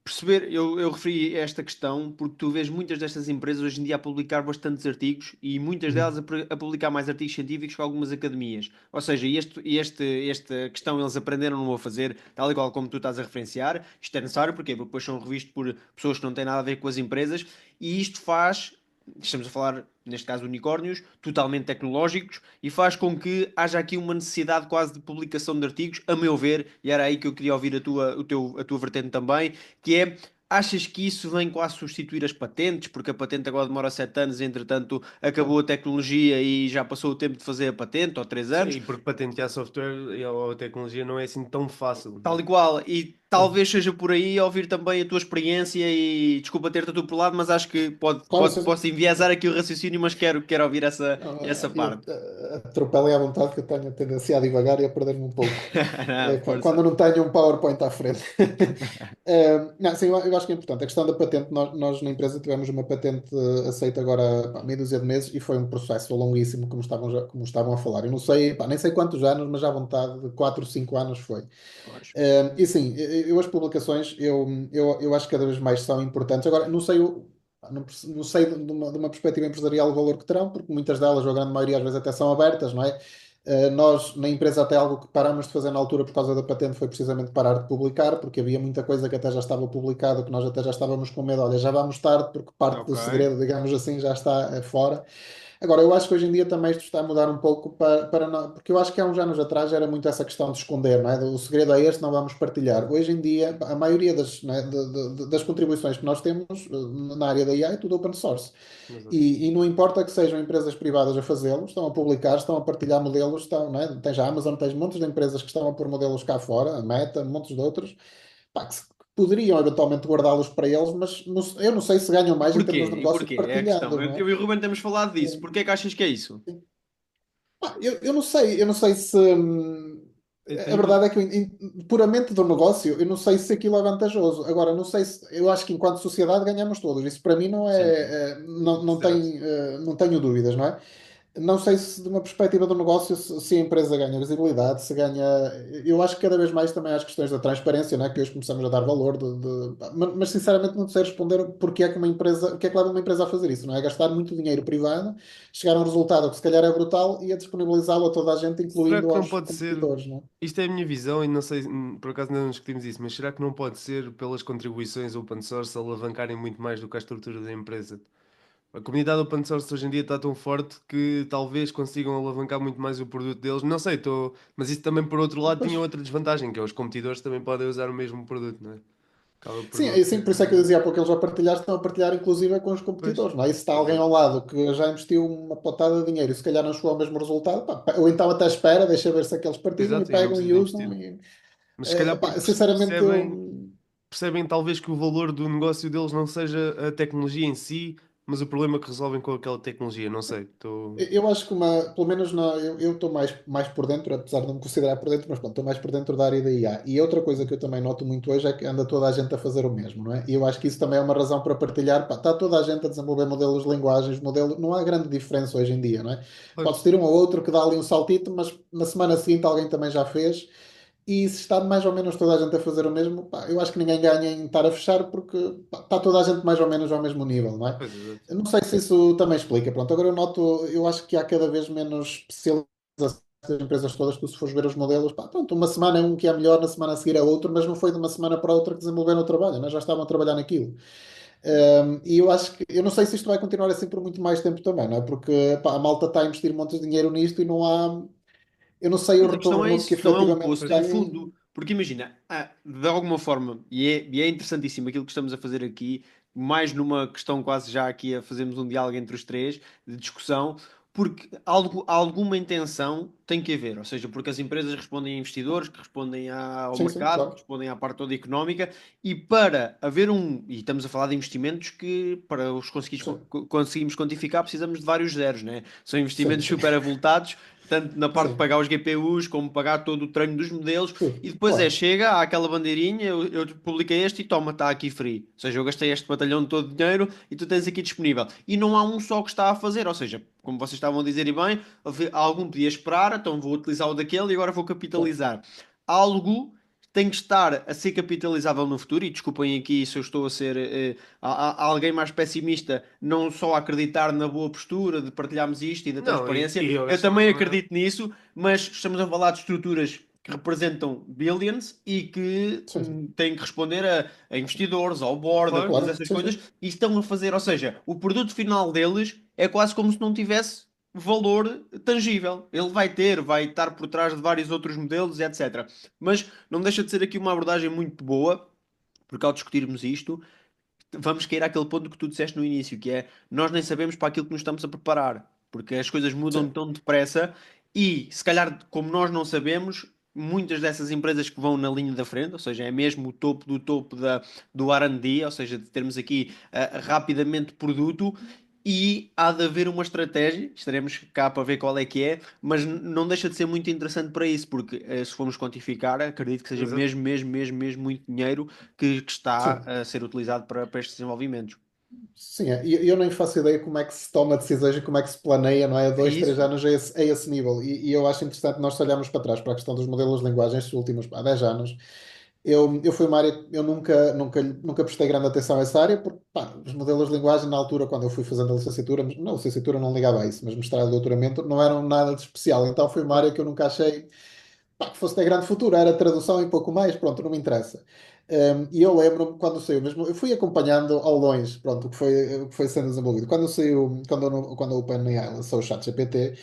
Speaker 2: perceber, eu referi esta questão porque tu vês muitas destas empresas hoje em dia a publicar bastantes artigos e muitas delas
Speaker 1: Uhum.
Speaker 2: a publicar mais artigos científicos que algumas academias. Ou seja, esta questão eles aprenderam a fazer, tal e qual como tu estás a referenciar. Isto é necessário porque depois são revistos por pessoas que não têm nada a ver com as empresas e isto faz. Estamos a falar, neste caso, de unicórnios totalmente tecnológicos e faz com que haja aqui uma necessidade quase de publicação de artigos, a meu ver, e era aí que eu queria ouvir a tua vertente também, que é, achas que isso vem quase substituir as patentes? Porque a patente agora demora 7 anos, entretanto acabou a tecnologia e já passou o tempo de fazer a patente, ou 3 anos.
Speaker 3: Sim, porque patentear software ou tecnologia não é assim tão fácil,
Speaker 2: Tal
Speaker 3: né?
Speaker 2: e qual, e talvez seja por aí ouvir também a tua experiência e desculpa ter-te a tu por lado, mas acho que
Speaker 1: Claro,
Speaker 2: posso enviesar aqui o raciocínio, mas quero ouvir
Speaker 1: não,
Speaker 2: essa
Speaker 1: eu
Speaker 2: parte.
Speaker 1: atropelei à vontade que eu tenho a tendência a divagar e a perder-me um pouco.
Speaker 2: Não, força.
Speaker 1: Quando não tenho um PowerPoint à frente. Não, sim, eu acho que é importante. A questão da patente, nós na empresa tivemos uma patente aceita agora há meia dúzia de meses e foi um processo longuíssimo, como estavam a falar. Eu não sei, pá, nem sei quantos anos, mas à vontade, de 4 5 anos foi.
Speaker 2: Pois.
Speaker 1: E sim, eu as publicações, eu acho que cada vez mais são importantes. Agora, não sei, não sei de uma perspectiva empresarial o valor que terão, porque muitas delas, ou a grande maioria, às vezes até são abertas, não é? Nós, na empresa, até algo que parámos de fazer na altura por causa da patente foi precisamente parar de publicar, porque havia muita coisa que até já estava publicada, que nós até já estávamos com medo. Olha, já vamos tarde, porque parte do
Speaker 2: Ok.
Speaker 1: segredo, digamos assim, já está fora. Agora, eu acho que hoje em dia também isto está a mudar um pouco para nós, porque eu acho que há uns anos atrás era muito essa questão de esconder, não é? O segredo é este, não vamos partilhar. Hoje em dia, a maioria das, não é, das contribuições que nós temos na área da AI é tudo open source.
Speaker 3: Exato.
Speaker 1: E não importa que sejam empresas privadas a fazê-lo, estão a publicar, estão a partilhar modelos, estão, não é? Tens a Amazon, tens montes de empresas que estão a pôr modelos cá fora, a Meta, montes de outros, pá, que poderiam eventualmente guardá-los para eles, mas eu não sei se ganham
Speaker 2: E
Speaker 1: mais em
Speaker 2: porquê?
Speaker 1: termos de
Speaker 2: E
Speaker 1: negócio
Speaker 2: porquê? É a questão.
Speaker 1: partilhando, não
Speaker 2: Eu
Speaker 1: é?
Speaker 2: e o Ruben temos falado disso. Porquê é que achas que é isso?
Speaker 1: Eu não sei se.
Speaker 3: Eu
Speaker 1: A
Speaker 3: tenho.
Speaker 1: verdade é que, puramente do negócio, eu não sei se aquilo é vantajoso. Agora, não sei se. Eu acho que enquanto sociedade ganhamos todos. Isso para mim não
Speaker 2: Sem dúvida.
Speaker 1: é. Não,
Speaker 3: Certo.
Speaker 1: não tenho dúvidas, não é? Não sei se de uma perspectiva do negócio se a empresa ganha visibilidade, se ganha. Eu acho que cada vez mais também há as questões da transparência, não é? Que hoje começamos a dar valor, mas sinceramente não sei responder porque é que uma empresa, o que é que leva uma empresa a fazer isso, não é? Gastar muito dinheiro privado, chegar a um resultado que se calhar é brutal e a disponibilizá-lo a toda a gente,
Speaker 3: Será
Speaker 1: incluindo
Speaker 3: que não
Speaker 1: aos
Speaker 3: pode ser?
Speaker 1: competidores, não é?
Speaker 3: Isto é a minha visão e não sei, por acaso ainda não discutimos isso, mas será que não pode ser pelas contribuições open source alavancarem muito mais do que a estrutura da empresa? A comunidade open source hoje em dia está tão forte que talvez consigam alavancar muito mais o produto deles. Não sei, estou. Mas isso também, por outro lado,
Speaker 1: Pois.
Speaker 3: tinha outra desvantagem, que é os competidores também podem usar o mesmo produto, não é? Acaba por
Speaker 1: Sim,
Speaker 3: não
Speaker 1: sim,
Speaker 3: ser.
Speaker 1: por isso é que eu dizia há pouco, eles a partilhar, estão a partilhar inclusive com os
Speaker 3: Pois,
Speaker 1: competidores, não é? E se está alguém ao
Speaker 3: exato.
Speaker 1: lado que já investiu uma potada de dinheiro e se calhar não chegou ao mesmo resultado, pá, ou então até espera, deixa ver se aqueles partilham e
Speaker 3: Exato, e não
Speaker 1: pegam
Speaker 3: precisa
Speaker 1: e
Speaker 3: de
Speaker 1: usam.
Speaker 3: investir. Mas se calhar porque
Speaker 1: Sinceramente,
Speaker 3: percebem talvez que o valor do negócio deles não seja a tecnologia em si, mas o problema que resolvem com aquela tecnologia. Não sei, estou.
Speaker 1: eu acho que pelo menos eu estou mais por dentro, apesar de não me considerar por dentro, mas pronto, estou mais por dentro da área da IA. E outra coisa que eu também noto muito hoje é que anda toda a gente a fazer o mesmo, não é? E eu acho que isso também é uma razão para partilhar. Pá, está toda a gente a desenvolver modelos de linguagens, não há grande diferença hoje em dia, não é?
Speaker 3: Pois,
Speaker 1: Pode-se ter um ou outro que dá ali um saltito, mas na semana seguinte alguém também já fez. E se está mais ou menos toda a gente a fazer o mesmo, pá, eu acho que ninguém ganha em estar a fechar porque pá, está toda a gente mais ou menos ao mesmo nível, não é?
Speaker 3: pois exato.
Speaker 1: Eu não sei se isso também explica. Pronto, agora eu acho que há cada vez menos especialização das empresas todas. Tu, se fores ver os modelos, pá, pronto, uma semana é um que é melhor, na semana a seguir é outro, mas não foi de uma semana para outra que desenvolveram o trabalho, né? Já estavam a trabalhar naquilo. E eu acho que, eu não sei se isto vai continuar assim por muito mais tempo também, não é? Porque pá, a malta está a investir montes de dinheiro nisto e não há, eu não sei o
Speaker 2: Mas a questão é
Speaker 1: retorno que
Speaker 2: isso, não é um
Speaker 1: efetivamente
Speaker 2: poço sem
Speaker 3: Pois,
Speaker 2: fundo.
Speaker 1: tem.
Speaker 2: Porque imagina, de alguma forma, e é interessantíssimo aquilo que estamos a fazer aqui, mais numa questão quase já aqui a fazermos um diálogo entre os três, de discussão, porque alguma intenção tem que haver. Ou seja, porque as empresas respondem a investidores, que respondem ao
Speaker 1: Sim, sim,
Speaker 2: mercado, que
Speaker 1: claro.
Speaker 2: respondem à parte toda económica, e para haver e estamos a falar de investimentos que, para os
Speaker 1: Sim,
Speaker 2: conseguirmos quantificar, precisamos de vários zeros, né? São
Speaker 1: sim,
Speaker 2: investimentos
Speaker 1: sim,
Speaker 2: super avultados tanto na parte de
Speaker 1: sim,
Speaker 2: pagar os GPUs, como pagar todo o treino dos modelos,
Speaker 1: tudo,
Speaker 2: e depois
Speaker 1: claro.
Speaker 2: chega àquela bandeirinha, eu publiquei este e toma, está aqui free. Ou seja, eu gastei este batalhão de todo o dinheiro e tu tens aqui disponível. E não há um só que está a fazer, ou seja, como vocês estavam a dizer e bem, algum podia esperar, então vou utilizar o daquele e agora vou
Speaker 1: Sim,
Speaker 2: capitalizar. Algo tem que estar a ser capitalizável no futuro, e desculpem aqui se eu estou a ser alguém mais pessimista, não só a acreditar na boa postura de partilharmos isto e da
Speaker 3: Não,
Speaker 2: transparência,
Speaker 3: eu
Speaker 2: eu
Speaker 3: acho que
Speaker 2: também
Speaker 3: não é.
Speaker 2: acredito nisso, mas estamos a falar de estruturas que representam billions e que
Speaker 1: Sim, sim.
Speaker 2: têm que responder a investidores, ao board, a
Speaker 3: Claro.
Speaker 2: todas
Speaker 1: Claro,
Speaker 2: essas
Speaker 1: sim,
Speaker 2: coisas,
Speaker 1: sim.
Speaker 2: e estão a fazer, ou seja, o produto final deles é quase como se não tivesse valor tangível. Ele vai estar por trás de vários outros modelos, etc. Mas não deixa de ser aqui uma abordagem muito boa, porque ao discutirmos isto, vamos cair àquele ponto que tu disseste no início, que é nós nem sabemos para aquilo que nos estamos a preparar, porque as coisas mudam
Speaker 1: Sim,
Speaker 2: tão depressa e, se calhar, como nós não sabemos, muitas dessas empresas que vão na linha da frente, ou seja, é mesmo o topo do topo do R&D, ou seja, de termos aqui rapidamente produto. E há de haver uma estratégia, estaremos cá para ver qual é que é, mas não deixa de ser muito interessante para isso, porque se formos quantificar, acredito que seja
Speaker 3: Exato.
Speaker 2: mesmo, mesmo, mesmo, mesmo muito dinheiro que está
Speaker 1: sim.
Speaker 2: a ser utilizado para estes desenvolvimentos.
Speaker 1: Sim, e eu nem faço ideia como é que se toma decisões e como é que se planeia, não é?
Speaker 2: É
Speaker 1: Dois, três
Speaker 2: isso?
Speaker 1: anos a esse nível. E eu acho interessante nós se olharmos para trás para a questão dos modelos de linguagem estes últimos 10 anos. Eu fui uma área, eu nunca prestei grande atenção a essa área, porque pá, os modelos de linguagem, na altura, quando eu fui fazendo a licenciatura, não, a licenciatura não ligava a isso, mas mestrado e doutoramento não eram nada de especial. Então foi uma área
Speaker 3: Claro.
Speaker 1: que eu nunca achei pá, que fosse ter grande futuro, era tradução e pouco mais, pronto, não me interessa. E eu lembro-me quando saiu mesmo, eu fui acompanhando ao longe, pronto, o que foi sendo desenvolvido. Quando saiu, quando a OpenAI lançou o ChatGPT,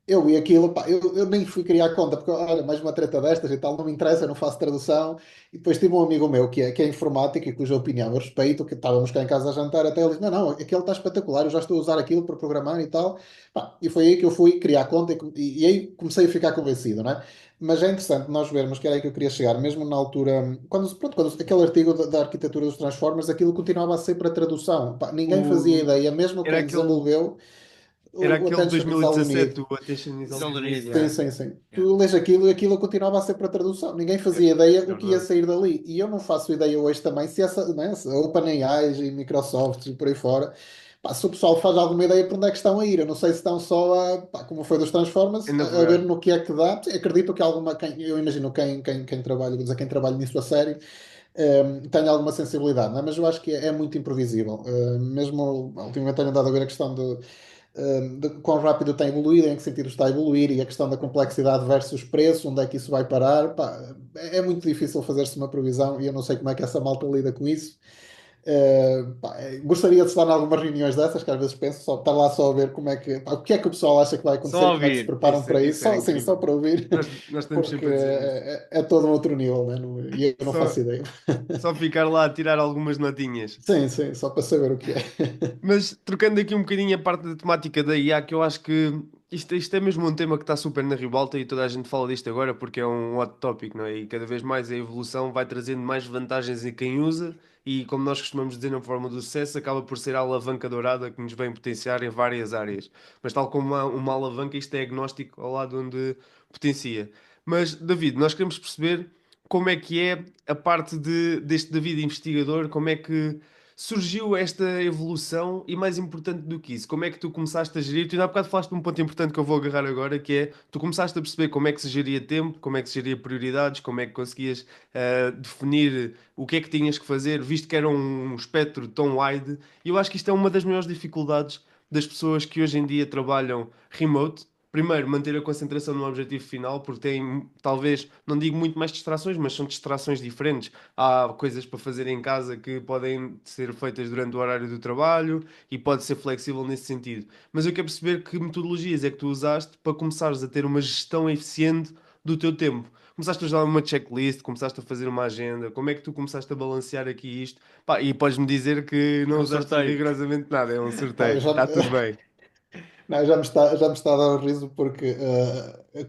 Speaker 1: eu vi aquilo, pá, eu nem fui criar conta, porque olha, mais uma treta destas e tal, não me interessa, eu não faço tradução. E depois tive um amigo meu que é informático e cuja opinião eu respeito, que estávamos cá em casa a jantar, até ele disse: Não, não, aquele está espetacular, eu já estou a usar aquilo para programar e tal. Pá, e foi aí que eu fui criar conta e aí comecei a ficar convencido, não é? Mas é interessante nós vermos que era aí que eu queria chegar, mesmo na altura, quando aquele artigo da arquitetura dos Transformers, aquilo continuava a ser para tradução. Pá, ninguém fazia
Speaker 3: O...
Speaker 1: ideia, mesmo
Speaker 3: Era
Speaker 1: quem
Speaker 3: aquele,
Speaker 1: desenvolveu
Speaker 3: era
Speaker 1: o
Speaker 3: aquele de
Speaker 1: Attention is All You
Speaker 3: 2017,
Speaker 1: Need.
Speaker 3: o Attention is All
Speaker 2: São
Speaker 3: You
Speaker 2: do
Speaker 3: Need.
Speaker 2: Unity,
Speaker 1: Sim,
Speaker 2: yeah.
Speaker 1: sim, sim.
Speaker 2: Yeah.
Speaker 1: Tu lês aquilo e aquilo continuava a ser para tradução. Ninguém fazia ideia
Speaker 3: É
Speaker 1: o que ia
Speaker 3: verdade.
Speaker 1: sair dali. E eu não faço ideia hoje também se essa, né, se a OpenAI e Microsoft e por aí fora, pá, se o pessoal faz alguma ideia para onde é que estão a ir. Eu não sei se estão só a, pá, como foi dos Transformers,
Speaker 3: É
Speaker 1: a ver
Speaker 3: navegar.
Speaker 1: no que é que dá. Sim, acredito que alguma, eu imagino quem trabalha, vou dizer, quem trabalha nisso a sério, tenha alguma sensibilidade, não é? Mas eu acho que é muito imprevisível. Mesmo, ultimamente tenho andado a ver a questão de quão rápido tem evoluído, em que sentido está a evoluir e a questão da complexidade versus preço, onde é que isso vai parar. Pá, é muito difícil fazer-se uma previsão e eu não sei como é que essa malta lida com isso. Pá, gostaria de estar em algumas reuniões dessas, que às vezes penso, só estar lá só a ver como é que, pá, o que é que o pessoal acha que vai acontecer
Speaker 3: Só
Speaker 1: e como é que se
Speaker 3: ouvir.
Speaker 1: preparam para isso.
Speaker 3: Isso era
Speaker 1: Só, sim, só
Speaker 3: incrível.
Speaker 1: para ouvir,
Speaker 3: Nós estamos
Speaker 1: porque
Speaker 3: sempre a dizer isso.
Speaker 1: é todo um outro nível, né? E eu não
Speaker 3: Só,
Speaker 1: faço ideia.
Speaker 3: só ficar lá a tirar algumas notinhas.
Speaker 1: Sim, sim, só para saber o que é.
Speaker 3: Mas trocando aqui um bocadinho a parte da temática da IA, que eu acho que isto é mesmo um tema que está super na ribalta e toda a gente fala disto agora porque é um hot topic, não é? E cada vez mais a evolução vai trazendo mais vantagens a quem usa e, como nós costumamos dizer na forma do sucesso, acaba por ser a alavanca dourada que nos vem potenciar em várias áreas. Mas tal como uma alavanca, isto é agnóstico ao lado onde potencia. Mas, David, nós queremos perceber como é que é a parte deste David investigador, como é que surgiu esta evolução e mais importante do que isso, como é que tu começaste a gerir? Tu ainda há bocado falaste de um ponto importante que eu vou agarrar agora, que é tu começaste a perceber como é que se geria tempo, como é que se geria prioridades, como é que conseguias definir o que é que tinhas que fazer, visto que era um espectro tão wide. E eu acho que isto é uma das maiores dificuldades das pessoas que hoje em dia trabalham remote. Primeiro, manter a concentração no objetivo final, porque tem, talvez, não digo muito mais distrações, mas são distrações diferentes. Há coisas para fazer em casa que podem ser feitas durante o horário do trabalho e pode ser flexível nesse sentido. Mas eu quero perceber que metodologias é que tu usaste para começares a ter uma gestão eficiente do teu tempo. Começaste a usar uma checklist, começaste a fazer uma agenda, como é que tu começaste a balancear aqui isto? Pá, e podes-me dizer que
Speaker 2: É
Speaker 3: não
Speaker 2: um
Speaker 3: usaste
Speaker 2: sorteio.
Speaker 3: rigorosamente nada, é um
Speaker 1: Pá,
Speaker 3: sorteio, está tudo bem.
Speaker 1: não, já me está a dar um riso porque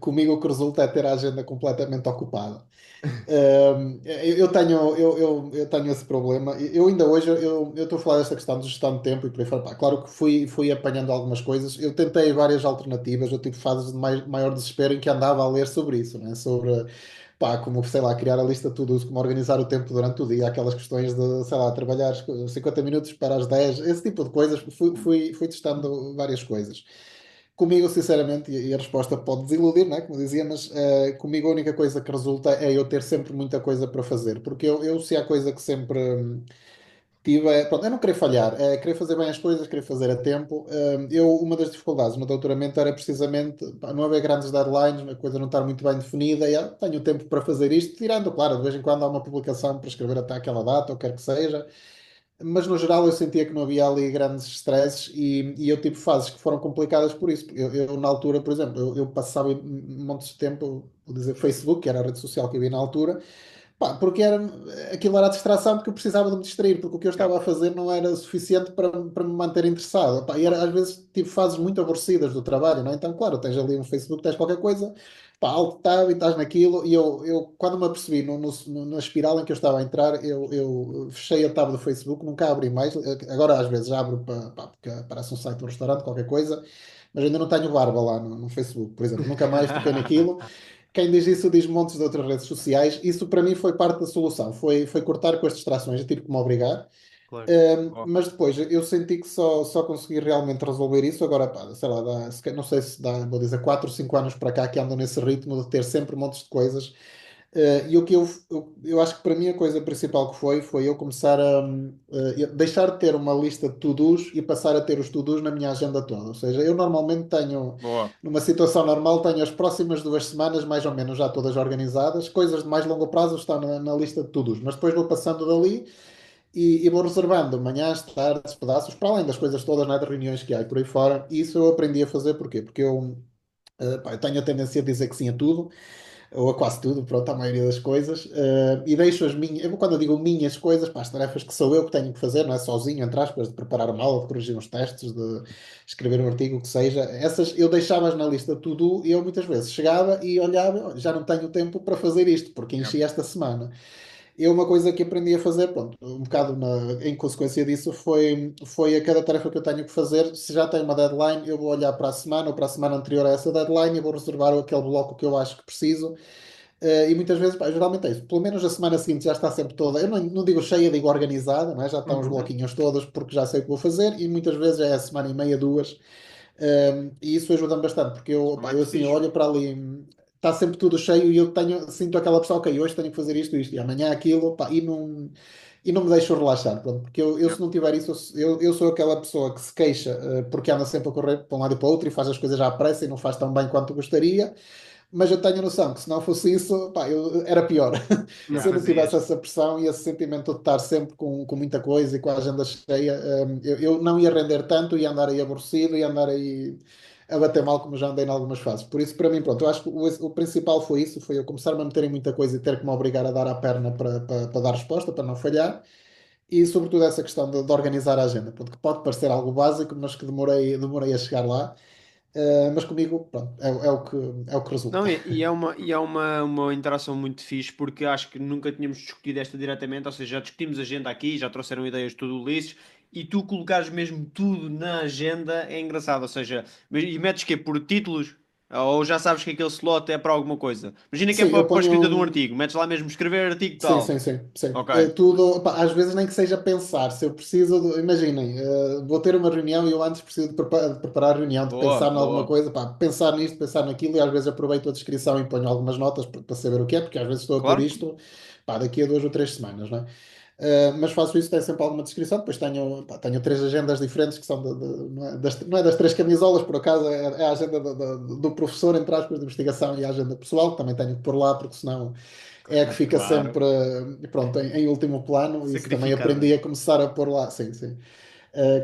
Speaker 1: comigo o que resulta é ter a agenda completamente ocupada. Eu tenho esse problema. Eu ainda hoje eu estou a falar desta questão de gestão de tempo e por aí fora. Pá, claro que fui apanhando algumas coisas. Eu tentei várias alternativas. Eu tive fases de maior desespero em que andava a ler sobre isso, né? Sobre pá, como, sei lá, criar a lista de tudo, como organizar o tempo durante o dia, aquelas questões de, sei lá, trabalhar 50 minutos para as 10 esse tipo de coisas. Fui testando várias coisas. Comigo, sinceramente, e a resposta pode desiludir, não é? Como eu dizia, mas comigo a única coisa que resulta é eu ter sempre muita coisa para fazer, porque eu se há coisa que sempre tive, pronto, é não querer falhar, é querer fazer bem as coisas, querer fazer a tempo. Uma das dificuldades no doutoramento era precisamente pá, não haver grandes deadlines, a coisa não estar muito bem definida, e tenho tempo para fazer isto, tirando, claro, de vez em quando há uma publicação para escrever até aquela data, ou quer que seja, mas no geral eu sentia que não havia ali grandes stresses e eu tive fases que foram complicadas por isso. Na altura, por exemplo, eu passava montes de tempo, vou dizer Facebook, que era a rede social que eu vi na altura, pá, porque aquilo era a distração porque eu precisava de me distrair, porque o que eu
Speaker 3: Yeah.
Speaker 1: estava a fazer não era suficiente para me manter interessado. Pá, às vezes tive fases muito aborrecidas do trabalho, não é? Então, claro, tens ali um Facebook, tens qualquer coisa, pá, alt tab e estás naquilo, e eu quando me apercebi na espiral em que eu estava a entrar, eu fechei a tab do Facebook, nunca abri mais. Agora às vezes abro porque parece um site de um restaurante, qualquer coisa, mas ainda não tenho barba lá no Facebook, por exemplo, nunca mais toquei naquilo. Quem diz isso diz montes de outras redes sociais. Isso para mim foi parte da solução. Foi cortar com as distrações. Eu tive que me obrigar.
Speaker 3: Claro. Oh,
Speaker 1: Mas depois eu senti que só consegui realmente resolver isso. Agora, pá, sei lá, não sei se dá, vou dizer, 4 ou 5 anos para cá que ando nesse ritmo de ter sempre montes de coisas. E o que eu acho que para mim a coisa principal que foi eu começar deixar de ter uma lista de to-dos e passar a ter os to-dos na minha agenda toda. Ou seja, eu normalmente tenho,
Speaker 3: boa.
Speaker 1: numa situação normal, tenho as próximas 2 semanas mais ou menos já todas organizadas. Coisas de mais longo prazo estão na lista de to-dos, mas depois vou passando dali e vou reservando manhãs, tardes, pedaços, para além das coisas todas, né, de reuniões que há e por aí fora. E isso eu aprendi a fazer, porquê? Porque pá, eu tenho a tendência a dizer que sim a tudo ou a quase tudo, pronto, a maioria das coisas, e deixo as minhas, quando eu digo minhas coisas, pá, as tarefas que sou eu que tenho que fazer, não é sozinho, entre aspas, de preparar uma aula, de corrigir uns testes, de escrever um artigo, o que seja, essas eu deixava-as na lista de tudo e eu muitas vezes chegava e olhava, "Olha, já não tenho tempo para fazer isto, porque
Speaker 3: Yeah.
Speaker 1: enchi esta semana." Eu, uma coisa que aprendi a fazer, pronto, um bocado em consequência disso, foi a cada tarefa que eu tenho que fazer. Se já tem uma deadline, eu vou olhar para a semana ou para a semana anterior a essa deadline e vou reservar aquele bloco que eu acho que preciso. E muitas vezes, pá, geralmente é isso. Pelo menos a semana seguinte já está sempre toda. Eu não digo cheia, digo organizada, não é? Já estão os
Speaker 3: Uhum.
Speaker 1: bloquinhos todos porque já sei o que vou fazer e muitas vezes é a semana e meia, duas. E isso ajuda-me bastante porque
Speaker 3: É
Speaker 1: eu
Speaker 3: muito
Speaker 1: assim, eu
Speaker 3: fixe.
Speaker 1: olho para ali, está sempre tudo cheio e eu sinto aquela pressão, ok, hoje tenho que fazer isto e amanhã aquilo, pá, e não me deixo relaxar, pronto, porque eu
Speaker 3: Yeah.
Speaker 1: se não tiver isso, eu sou aquela pessoa que se queixa porque anda sempre a correr para um lado e para o outro e faz as coisas à pressa e não faz tão bem quanto gostaria. Mas eu tenho a noção que se não fosse isso, pá, era pior.
Speaker 3: Não
Speaker 1: Se eu não tivesse
Speaker 3: fazias.
Speaker 1: essa pressão e esse sentimento de estar sempre com muita coisa e com a agenda cheia, eu não ia render tanto, ia andar aí aborrecido, ia andar aí a bater mal como já andei em algumas fases. Por isso, para mim, pronto, eu acho que o principal foi isso, foi eu começar-me a meter em muita coisa e ter que me obrigar a dar à perna para dar resposta, para não falhar. E sobretudo essa questão de organizar a agenda, pronto, que pode parecer algo básico, mas que demorei a chegar lá. Mas comigo, pronto, é o que
Speaker 2: Não,
Speaker 1: resulta.
Speaker 2: e é uma interação muito fixe porque acho que nunca tínhamos discutido esta diretamente, ou seja, já discutimos a agenda aqui, já trouxeram ideias de tudo listas e tu colocares mesmo tudo na agenda é engraçado, ou seja, e metes que por títulos ou já sabes que aquele slot é para alguma coisa. Imagina que é
Speaker 1: Sim,
Speaker 2: para,
Speaker 1: eu
Speaker 2: para a escrita de um
Speaker 1: ponho.
Speaker 2: artigo, metes lá mesmo escrever artigo
Speaker 1: Sim,
Speaker 2: tal.
Speaker 1: sim, sim, sim.
Speaker 2: Ok.
Speaker 1: Tudo, pá, às vezes nem que seja pensar, se eu preciso imaginem, vou ter uma reunião e eu antes preciso de preparar a reunião, de
Speaker 2: Boa,
Speaker 1: pensar em alguma
Speaker 2: boa.
Speaker 1: coisa, pá, pensar nisto, pensar naquilo, e às vezes aproveito a descrição e ponho algumas notas para saber o que é, porque às vezes estou a pôr
Speaker 2: Claro.
Speaker 1: isto, pá, daqui a 2 ou 3 semanas, não é? Mas faço isso, tem sempre alguma descrição, depois tenho 3 agendas diferentes que são não é das 3 camisolas, por acaso, é a agenda do professor, entre aspas, de investigação e a agenda pessoal, que também tenho que pôr lá, porque senão é a que fica
Speaker 3: Claro.
Speaker 1: sempre, pronto, em último plano. Isso também
Speaker 3: Sacrificada.
Speaker 1: aprendi a começar a pôr lá, sim, sim.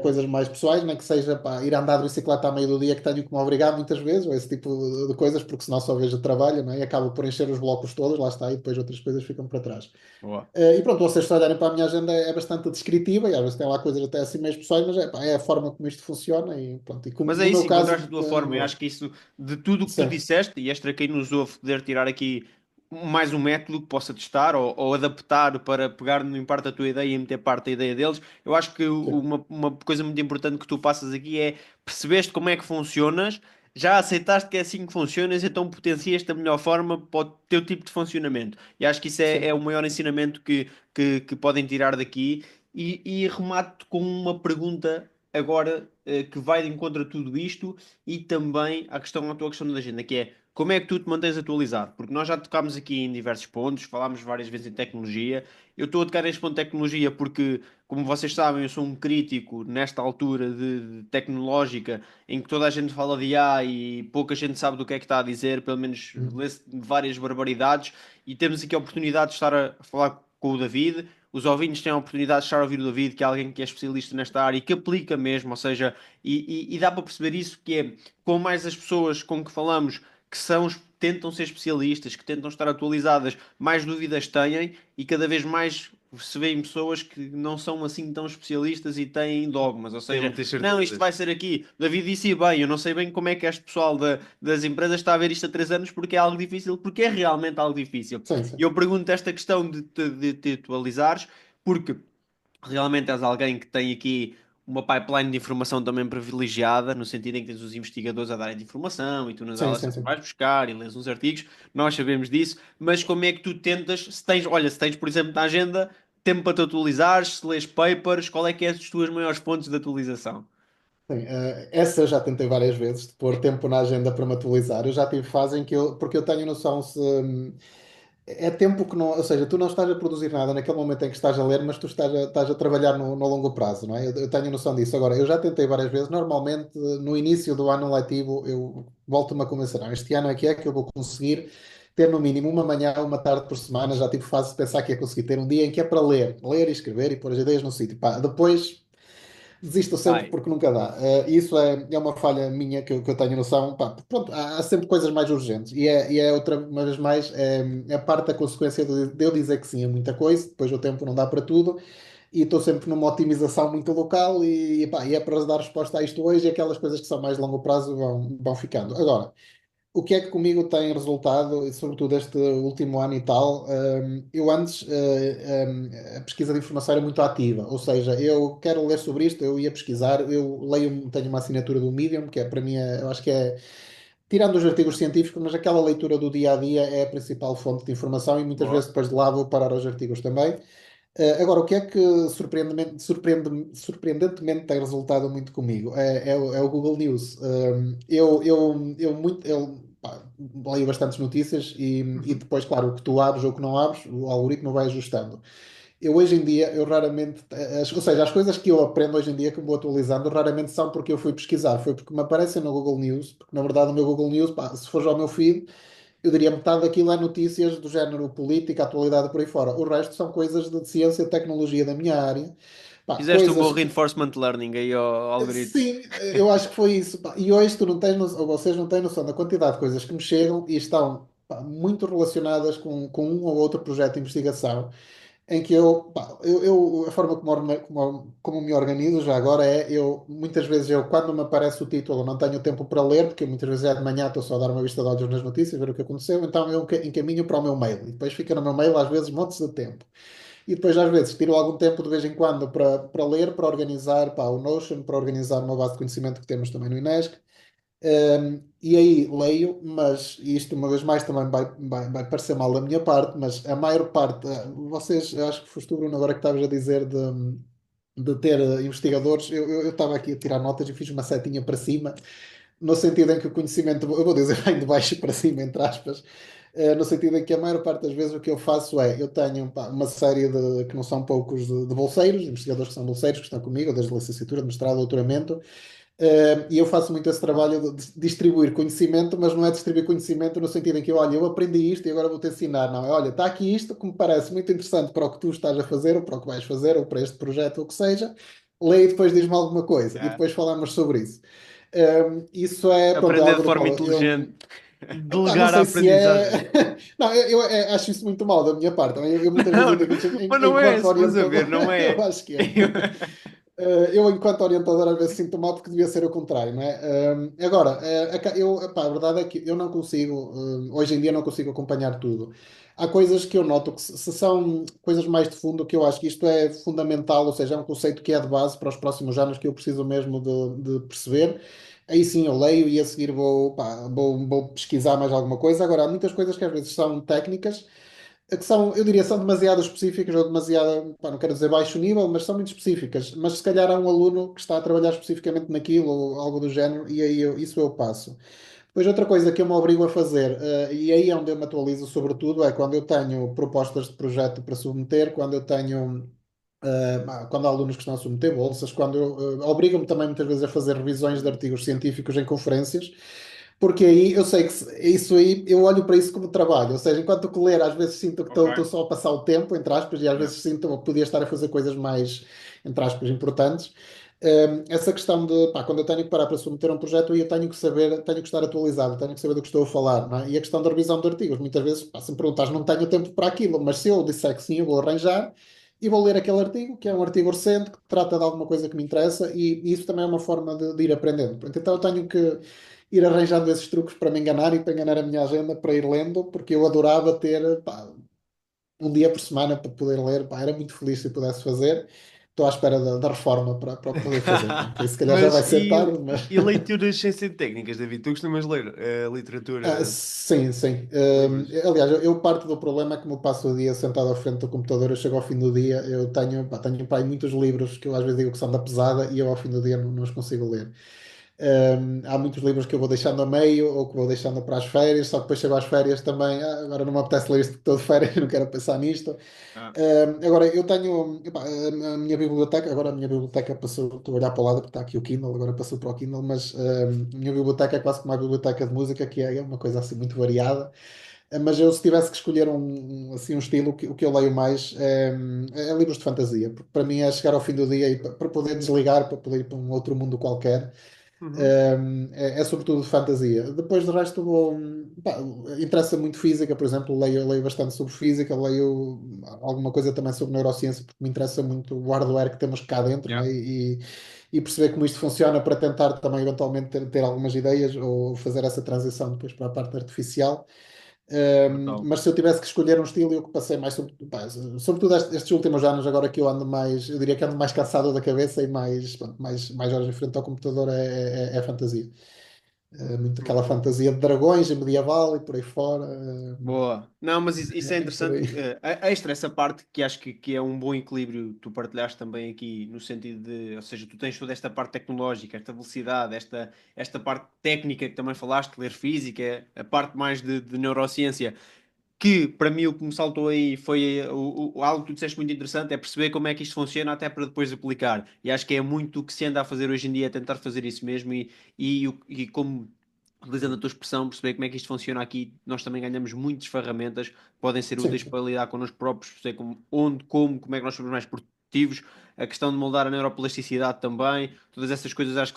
Speaker 1: Coisas mais pessoais, nem que seja pá, ir andar de bicicleta à meio do dia que tenho que me obrigar muitas vezes, ou esse tipo de coisas, porque senão só vejo trabalho, não é? E acabo por encher os blocos todos, lá está, e depois outras coisas ficam para trás.
Speaker 3: Boa.
Speaker 1: E pronto, vocês se olharem para a minha agenda é bastante descritiva, e às vezes tem lá coisas até assim meio pessoais, mas pá, é a forma como isto funciona, e pronto, e como,
Speaker 2: Mas é
Speaker 1: no meu
Speaker 2: isso, encontraste a
Speaker 1: caso,
Speaker 2: tua forma. Eu acho que isso, de tudo o que tu
Speaker 1: sim,
Speaker 2: disseste, e extra quem nos ouve poder tirar aqui mais um método que possa testar ou adaptar para pegar em parte da tua ideia e meter parte da ideia deles, eu acho que
Speaker 1: sim,
Speaker 2: uma coisa muito importante que tu passas aqui é percebeste como é que funcionas, já aceitaste que é assim que funcionas, então potencias da melhor forma para o teu tipo de funcionamento. E acho que isso é
Speaker 1: sim,
Speaker 2: o maior ensinamento que podem tirar daqui. E remato com uma pergunta agora que vai de encontro a tudo isto e também à tua questão da agenda, que é como é que tu te mantens atualizado? Porque nós já tocámos aqui em diversos pontos, falámos várias vezes em tecnologia. Eu estou a tocar neste ponto de tecnologia porque, como vocês sabem, eu sou um crítico nesta altura de tecnológica em que toda a gente fala de IA e pouca gente sabe do que é que está a dizer, pelo menos
Speaker 1: Uhum.
Speaker 2: lê-se várias barbaridades, e temos aqui a oportunidade de estar a falar com o David. Os ouvintes têm a oportunidade de estar a ouvir o David, que é alguém que é especialista nesta área e que aplica mesmo, ou seja, e dá para perceber isso, que é, com mais as pessoas com que falamos que tentam ser especialistas, que tentam estar atualizadas, mais dúvidas têm e cada vez mais se vêem pessoas que não são assim tão especialistas e têm dogmas, ou
Speaker 3: Tenho
Speaker 2: seja,
Speaker 3: muitas
Speaker 2: não, isto
Speaker 3: certezas.
Speaker 2: vai ser aqui. David disse bem, eu não sei bem como é que este pessoal das empresas está a ver isto há 3 anos porque é algo difícil, porque é realmente algo difícil.
Speaker 1: Sim,
Speaker 2: E
Speaker 1: sim.
Speaker 2: eu pergunto esta questão de te atualizares, porque realmente és alguém que tem aqui uma pipeline de informação também privilegiada, no sentido em que tens os investigadores a darem informação e tu nas
Speaker 1: Sim,
Speaker 2: aulas
Speaker 1: sim,
Speaker 2: sempre
Speaker 1: sim.
Speaker 2: vais buscar e lês uns artigos, nós sabemos disso, mas como é que tu tentas, se tens, por exemplo, na agenda, tempo para te atualizares, se lês papers, qual é que é as tuas maiores fontes de atualização?
Speaker 1: Sim, essa eu já tentei várias vezes, de pôr tempo na agenda para me atualizar. Eu já tive fase em que porque eu tenho noção se é tempo que não, ou seja, tu não estás a produzir nada naquele momento em que estás a ler, mas tu estás a trabalhar no longo prazo, não é? Eu tenho noção disso. Agora, eu já tentei várias vezes, normalmente no início do ano letivo eu volto-me a convencer, não, este ano é que eu vou conseguir ter no mínimo uma manhã, uma tarde por semana, já tive fase de pensar que ia conseguir ter um dia em que é para ler e escrever e pôr as ideias no sítio. Pá, depois desisto sempre
Speaker 2: Vai.
Speaker 1: porque nunca dá. Isso é uma falha minha que eu tenho noção. Pá, pronto, há sempre coisas mais urgentes. E é outra, uma vez mais, é parte da consequência de eu dizer que sim a muita coisa, depois o tempo não dá para tudo, e estou sempre numa otimização muito local e é para dar resposta a isto hoje e aquelas coisas que são mais de longo prazo vão ficando. Agora, o que é que comigo tem resultado, e sobretudo este último ano e tal, eu antes a pesquisa de informação era muito ativa, ou seja, eu quero ler sobre isto, eu ia pesquisar, eu leio, tenho uma assinatura do Medium, que é para mim, eu acho que é, tirando os artigos científicos, mas aquela leitura do dia a dia é a principal fonte de informação e muitas
Speaker 2: Boa.
Speaker 1: vezes depois de lá vou parar aos artigos também. Agora, o que é que surpreendentemente tem resultado muito comigo é o Google News. Pá, leio bastantes notícias e
Speaker 2: Uhum.
Speaker 1: depois, claro, o que tu abres ou o que não abres, o algoritmo vai ajustando. Eu hoje em dia, eu raramente, ou seja, as coisas que eu aprendo hoje em dia que me vou atualizando, raramente são porque eu fui pesquisar, foi porque me aparecem no Google News, porque na verdade o meu Google News, pá, se fores ao meu feed, eu diria metade daquilo é notícias do género política, atualidade por aí fora. O resto são coisas de ciência e tecnologia da minha área. Pá,
Speaker 2: Fizeste um bom
Speaker 1: coisas.
Speaker 2: reinforcement learning aí ao algoritmo.
Speaker 1: Sim, eu acho que foi isso. Pá. E hoje tu não tens noção, ou vocês não têm noção da quantidade de coisas que me chegam e estão pá, muito relacionadas com um ou outro projeto de investigação em que pá, a forma como me organizo já agora é, muitas vezes quando me aparece o título, não tenho tempo para ler, porque muitas vezes é de manhã, estou só a dar uma vista de olhos nas notícias, ver o que aconteceu, então eu encaminho para o meu mail, e depois fica no meu mail às vezes montes de tempo. E depois às vezes tiro algum tempo de vez em quando para ler, para organizar, pá, o Notion, para organizar uma base de conhecimento que temos também no INESC. E aí leio, mas isto uma vez mais também vai parecer mal da minha parte, mas a maior parte, vocês, eu acho que foste tu, Bruno, agora que estavas a dizer de ter investigadores, eu estava aqui a tirar notas e fiz uma setinha para cima, no sentido em que o conhecimento, eu vou dizer bem de baixo para cima, entre aspas, no sentido em que a maior parte das vezes o que eu faço é, eu tenho pá, uma série que não são poucos de bolseiros, investigadores que são bolseiros, que estão comigo, desde licenciatura, mestrado, doutoramento, e eu faço muito esse trabalho de distribuir conhecimento, mas não é distribuir conhecimento no sentido em que, olha, eu aprendi isto e agora vou-te ensinar. Não, é, olha, está aqui isto que me parece muito interessante para o que tu estás a fazer, ou para o que vais fazer, ou para este projeto, ou o que seja. Lê e depois diz-me alguma coisa. E
Speaker 2: Yeah.
Speaker 1: depois falamos sobre isso. Isso pronto, é
Speaker 2: Aprender de
Speaker 1: algo do
Speaker 2: forma
Speaker 1: qual
Speaker 2: inteligente.
Speaker 1: pá, não
Speaker 2: Delegar a
Speaker 1: sei se é.
Speaker 2: aprendizagem.
Speaker 1: Não, acho isso muito mal da minha parte. Eu muitas vezes
Speaker 2: Não,
Speaker 1: eu digo isto
Speaker 2: mas não é,
Speaker 1: enquanto
Speaker 2: se fores a
Speaker 1: orientador,
Speaker 2: ver, não
Speaker 1: eu
Speaker 2: é.
Speaker 1: acho que é. Eu, enquanto orientador, às vezes sinto mal porque devia ser o contrário, não é? Agora, pá, a verdade é que eu não consigo, hoje em dia, não consigo acompanhar tudo. Há coisas que eu noto que, se são coisas mais de fundo, que eu acho que isto é fundamental, ou seja, é um conceito que é de base para os próximos anos que eu preciso mesmo de perceber. Aí sim eu leio e a seguir vou pesquisar mais alguma coisa. Agora, há muitas coisas que às vezes são técnicas que são, eu diria, são demasiado específicas ou demasiado, pá, não quero dizer baixo nível, mas são muito específicas. Mas se calhar há um aluno que está a trabalhar especificamente naquilo ou algo do género, e aí isso eu passo. Depois, outra coisa que eu me obrigo a fazer, e aí é onde eu me atualizo sobretudo, é quando eu tenho propostas de projeto para submeter, quando eu tenho. Quando há alunos que estão a submeter bolsas, quando eu, obrigam-me também muitas vezes a fazer revisões de artigos científicos em conferências, porque aí eu sei que isso aí, eu olho para isso como trabalho, ou seja, enquanto que ler, às vezes sinto que
Speaker 2: Ok.
Speaker 1: estou só a passar o tempo, entre aspas, e às
Speaker 2: Yeah.
Speaker 1: vezes sinto que podia estar a fazer coisas mais, entre aspas, importantes. Essa questão de, pá, quando eu tenho que parar para submeter um projeto, aí eu tenho que saber, tenho que estar atualizado, tenho que saber do que estou a falar, não é? E a questão da revisão de artigos, muitas vezes, pá, se me perguntas, não tenho tempo para aquilo, mas se eu disser que sim, eu vou arranjar e vou ler aquele artigo, que é um artigo recente, que trata de alguma coisa que me interessa, e isso também é uma forma de ir aprendendo. Portanto, então eu tenho que ir arranjando esses truques para me enganar e para enganar a minha agenda para ir lendo, porque eu adorava ter, pá, um dia por semana para poder ler, pá, era muito feliz se pudesse fazer. Estou à espera da reforma para poder fazer. Pronto, isso se calhar já
Speaker 3: Mas
Speaker 1: vai ser tarde, mas.
Speaker 3: e leituras sem ser técnicas, David? Tu costumas ler literatura,
Speaker 1: Sim, sim.
Speaker 3: livros?
Speaker 1: Aliás, eu parto do problema é que como eu passo o dia sentado à frente do computador, eu chego ao fim do dia, eu tenho pá, aí muitos livros que eu às vezes digo que são da pesada e eu ao fim do dia não os consigo ler. Há muitos livros que eu vou deixando a meio ou que vou deixando para as férias, só que depois chego às férias também, agora não me apetece ler isto porque estou de férias, não quero pensar nisto.
Speaker 2: Ah,
Speaker 1: Agora, eu tenho epá, a minha biblioteca, agora a minha biblioteca passou, estou a olhar para o lado porque está aqui o Kindle, agora passou para o Kindle, mas a minha biblioteca é quase como uma biblioteca de música, que é uma coisa assim muito variada. Mas eu, se tivesse que escolher assim, um estilo, o que eu leio mais é livros de fantasia, porque para mim é chegar ao fim do dia e para poder desligar, para poder ir para um outro mundo qualquer.
Speaker 3: Uhum.
Speaker 1: É sobretudo de fantasia. Depois, de resto, pá, interessa muito física, por exemplo, leio bastante sobre física, leio alguma coisa também sobre neurociência, porque me interessa muito o hardware que temos cá dentro, não
Speaker 2: yeah.
Speaker 1: é? E perceber como isto funciona para tentar também, eventualmente, ter algumas ideias ou fazer essa transição depois para a parte artificial.
Speaker 2: Brutal.
Speaker 1: Mas se eu tivesse que escolher um estilo, eu que passei mais pá, sobretudo estes últimos anos, agora que eu ando mais, eu diria que ando mais cansado da cabeça e mais, pronto, mais horas em frente ao computador é fantasia. Muito aquela
Speaker 3: Uhum.
Speaker 1: fantasia de dragões e medieval e por aí fora.
Speaker 2: Boa. Não, mas isso é
Speaker 1: É por
Speaker 2: interessante.
Speaker 1: aí.
Speaker 2: Extra essa parte que acho que é um bom equilíbrio. Tu partilhaste também aqui no sentido de, ou seja, tu tens toda esta parte tecnológica, esta velocidade, esta parte técnica que também falaste, ler física, a parte mais de neurociência, que para mim o que me saltou aí foi algo que tu disseste muito interessante, é perceber como é que isto funciona até para depois aplicar. E acho que é muito o que se anda a fazer hoje em dia, é tentar fazer isso mesmo e como, utilizando a tua expressão, perceber como é que isto funciona aqui, nós também ganhamos muitas ferramentas que podem ser
Speaker 1: Sim,
Speaker 2: úteis
Speaker 1: sim.
Speaker 2: para lidar connosco próprios, perceber onde, como é que nós somos mais produtivos, a questão de moldar a neuroplasticidade também, todas essas coisas acho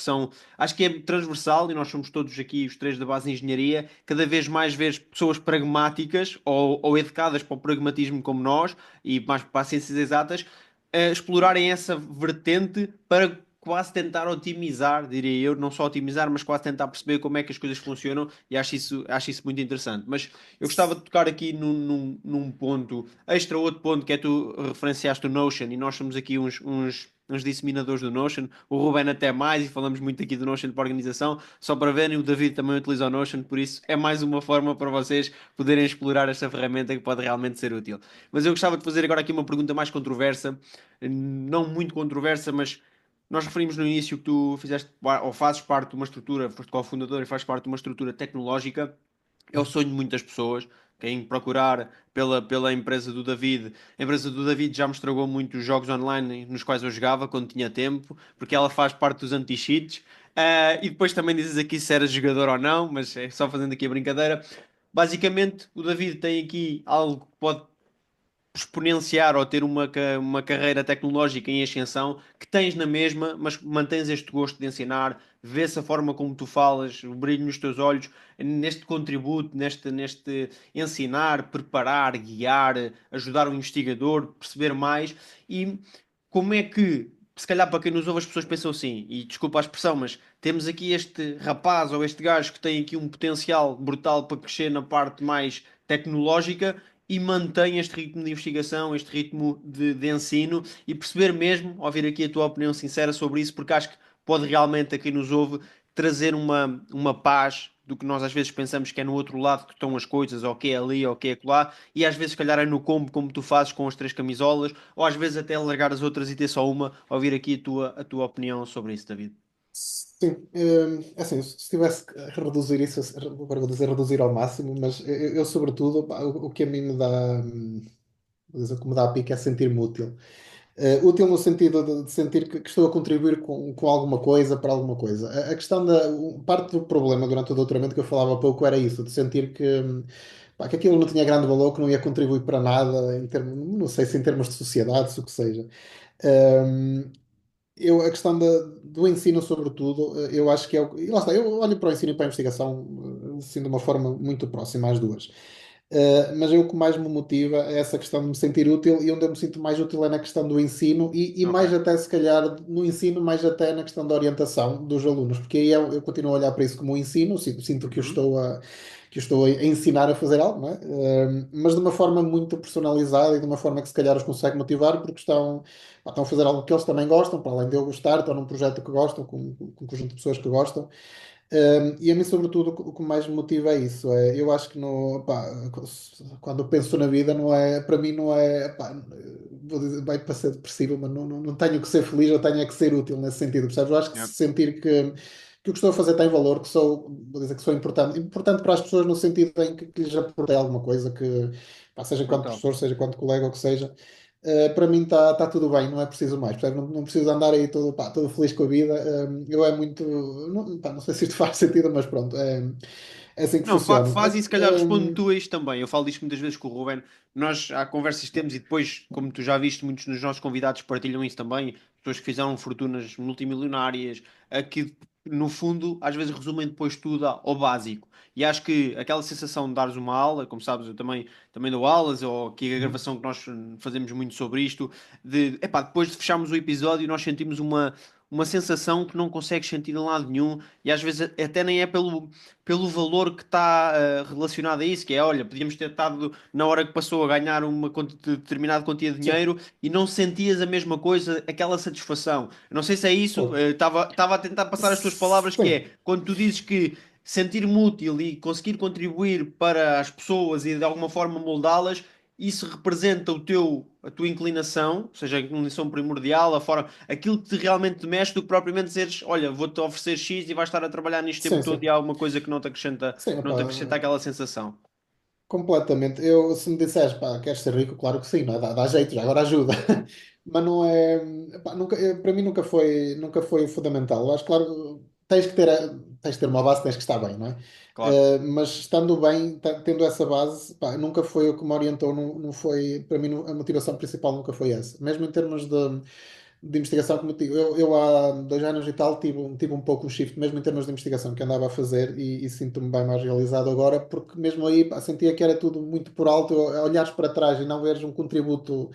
Speaker 2: que é transversal e nós somos todos aqui, os três da base de engenharia, cada vez mais vês pessoas pragmáticas ou educadas para o pragmatismo como nós e mais para as ciências exatas, explorarem essa vertente para quase tentar otimizar, diria eu, não só otimizar, mas quase tentar perceber como é que as coisas funcionam e acho isso muito interessante. Mas eu gostava de tocar aqui num ponto extra, outro ponto que é tu referenciaste o Notion e nós somos aqui uns disseminadores do Notion, o Ruben até mais, e falamos muito aqui do Notion para a organização, só para verem, o David também utiliza o Notion, por isso é mais uma forma para vocês poderem explorar esta ferramenta que pode realmente ser útil. Mas eu gostava de fazer agora aqui uma pergunta mais controversa, não muito controversa, mas nós referimos no início que tu fizeste ou fazes parte de uma estrutura, foste cofundador e fazes parte de uma estrutura tecnológica. É o sonho de muitas pessoas. Quem procurar pela empresa do David, a empresa do David já me estragou muitos jogos online nos quais eu jogava quando tinha tempo, porque ela faz parte dos anti-cheats. E depois também dizes aqui se era jogador ou não, mas é só fazendo aqui a brincadeira. Basicamente, o David tem aqui algo que pode exponenciar ou ter uma carreira tecnológica em ascensão que tens na mesma, mas mantens este gosto de ensinar, vê-se a forma como tu falas, o brilho nos teus olhos, neste contributo, neste ensinar, preparar, guiar, ajudar o investigador, perceber mais e como é que, se calhar para quem nos ouve as pessoas pensam assim, e desculpa a expressão, mas temos aqui este rapaz ou este gajo que tem aqui um potencial brutal para crescer na parte mais tecnológica e mantém este ritmo de investigação, este ritmo de ensino e perceber mesmo, ouvir aqui a tua opinião sincera sobre isso, porque acho que pode realmente, a quem nos ouve, trazer uma paz do que nós às vezes pensamos que é no outro lado que estão as coisas, ou que é ali, ou que é acolá, e às vezes se calhar é no combo como tu fazes com as três camisolas, ou às vezes até largar as outras e ter só uma, ouvir aqui a tua opinião sobre isso, David.
Speaker 1: Sim, assim, se tivesse que reduzir isso, agora vou dizer reduzir ao máximo, mas eu, sobretudo, pá, o que a mim me dá, vou dizer, o que me dá pique é sentir-me útil. Útil no sentido de sentir que estou a contribuir com alguma coisa para alguma coisa. A questão parte do problema durante o doutoramento que eu falava há pouco era isso, de sentir pá, que aquilo não tinha grande valor, que não ia contribuir para nada, em termos, não sei se em termos de sociedade, se o que seja. Um, a questão do ensino, sobretudo, eu acho que é o. E lá está, eu olho para o ensino e para a investigação, assim, de uma forma muito próxima às duas. Mas o que mais me motiva é essa questão de me sentir útil, e onde eu me sinto mais útil é na questão do ensino e
Speaker 2: Ok.
Speaker 1: mais até, se calhar, no ensino, mais até na questão da orientação dos alunos, porque aí eu continuo a olhar para isso como um ensino, sinto que eu
Speaker 2: Uhum.
Speaker 1: estou a ensinar a fazer algo, não é? Mas de uma forma muito personalizada e de uma forma que se calhar os consegue motivar, porque estão a fazer algo que eles também gostam, para além de eu gostar, estão num projeto que gostam, com um conjunto de pessoas que gostam. E a mim, sobretudo, o que mais me motiva é isso. Eu acho que pá, quando eu penso na vida, não é, para mim não é, pá, vou dizer, vai parecer depressivo, mas não tenho que ser feliz, eu tenho é que ser útil nesse sentido, percebes? Eu acho que
Speaker 2: Yep.
Speaker 1: se sentir que o que estou a fazer tem valor, vou dizer que sou importante, importante para as pessoas no sentido em que lhes aportei alguma coisa, pá, seja enquanto
Speaker 2: Brutal.
Speaker 1: professor, seja enquanto colega, ou que seja. Para mim está tudo bem, não é preciso mais, percebe? Não preciso andar aí todo feliz com a vida. Eu é muito. Não, pá, não sei se isto faz sentido, mas pronto, é assim que
Speaker 2: Não,
Speaker 1: funciona.
Speaker 2: faz e se calhar respondo tu a isto também. Eu falo disto muitas vezes com o Ruben. Nós há conversas que temos e depois, como tu já viste, muitos dos nossos convidados partilham isso também. Pessoas que fizeram fortunas multimilionárias, que no fundo às vezes resumem depois tudo ao básico. E acho que aquela sensação de dares uma aula, como sabes, eu também dou aulas, ou aqui a
Speaker 1: Uhum.
Speaker 2: gravação que nós fazemos muito sobre isto, epá, depois de fecharmos o episódio, nós sentimos uma sensação que não consegues sentir em lado nenhum, e às vezes até nem é pelo valor que está relacionado a isso, que é, olha, podíamos ter estado na hora que passou a ganhar uma determinada quantia de
Speaker 1: Sim,
Speaker 2: dinheiro e não sentias a mesma coisa, aquela satisfação. Eu não sei se é isso,
Speaker 1: pô.
Speaker 2: estava a tentar passar as tuas palavras, que
Speaker 1: Sim,
Speaker 2: é, quando tu dizes que sentir-me útil e conseguir contribuir para as pessoas e de alguma forma moldá-las, isso representa a tua inclinação, ou seja, a inclinação primordial, a forma, aquilo que realmente te mexe, do que propriamente dizeres, olha, vou-te oferecer X e vais estar a trabalhar nisto tempo
Speaker 1: sim,
Speaker 2: todo e
Speaker 1: sim.
Speaker 2: há alguma coisa que
Speaker 1: Sim,
Speaker 2: não
Speaker 1: opá,
Speaker 2: te acrescenta aquela sensação.
Speaker 1: completamente. Se me disseres, pá, queres ser rico? Claro que sim, não é? Dá jeito, já agora ajuda. Mas não é. Pá, para mim nunca foi fundamental. Eu acho, claro, tens de ter uma base, tens que estar bem, não é?
Speaker 2: Claro.
Speaker 1: Mas estando bem, tendo essa base, pá, nunca foi o que me orientou, não foi. Para mim, a motivação principal nunca foi essa. Mesmo em termos de investigação, como eu digo, eu há 2 anos e tal tive um pouco um shift, mesmo em termos de investigação que andava a fazer, e sinto-me bem mais realizado agora, porque mesmo aí, pá, sentia que era tudo muito por alto, olhares para trás e não veres um contributo,